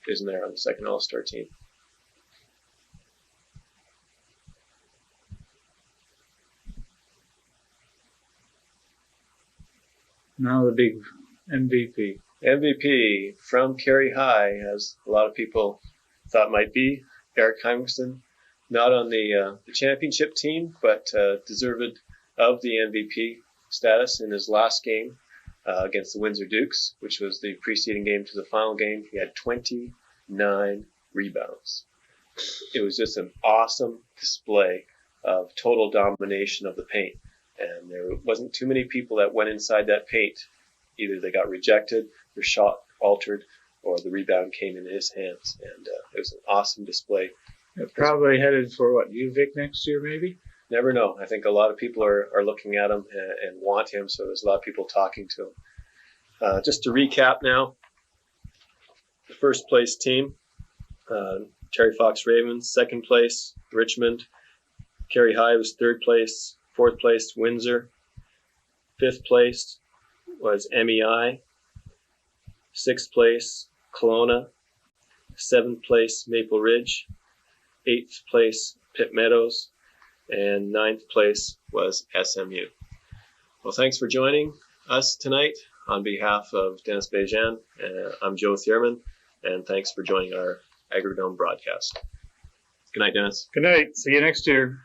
isn't there on the second All-Star team. Now the big MVP. MVP from Carey High, as a lot of people thought might be, Eric Heinrichsen. Not on the championship team, but deserved of the MVP status in his last game against the Windsor Dukes, which was the preceding game to the final game. He had 29 rebounds. It was just an awesome display of total domination of the paint. And there wasn't too many people that went inside that paint. Either they got rejected, their shot altered, or the rebound came into his hands. And it was an awesome display. Probably headed for what, UVic next year maybe? Never know. I think a lot of people are looking at him and want him, so there's a lot of people talking to him. Just to recap now, the first place team, Terry Fox Ravens, second place, Richmond. Carey High was third place, fourth place, Windsor. Fifth place was MEI. Sixth place, Kelowna. Seventh place, Maple Ridge. Eighth place, Pitt Meadows. And ninth place was SMU. Well, thanks for joining us tonight. On behalf of Dennis Bejan, I'm Joe Thierman, and thanks for joining our Agrodome broadcast. Good night, Dennis. Good night. See you next year.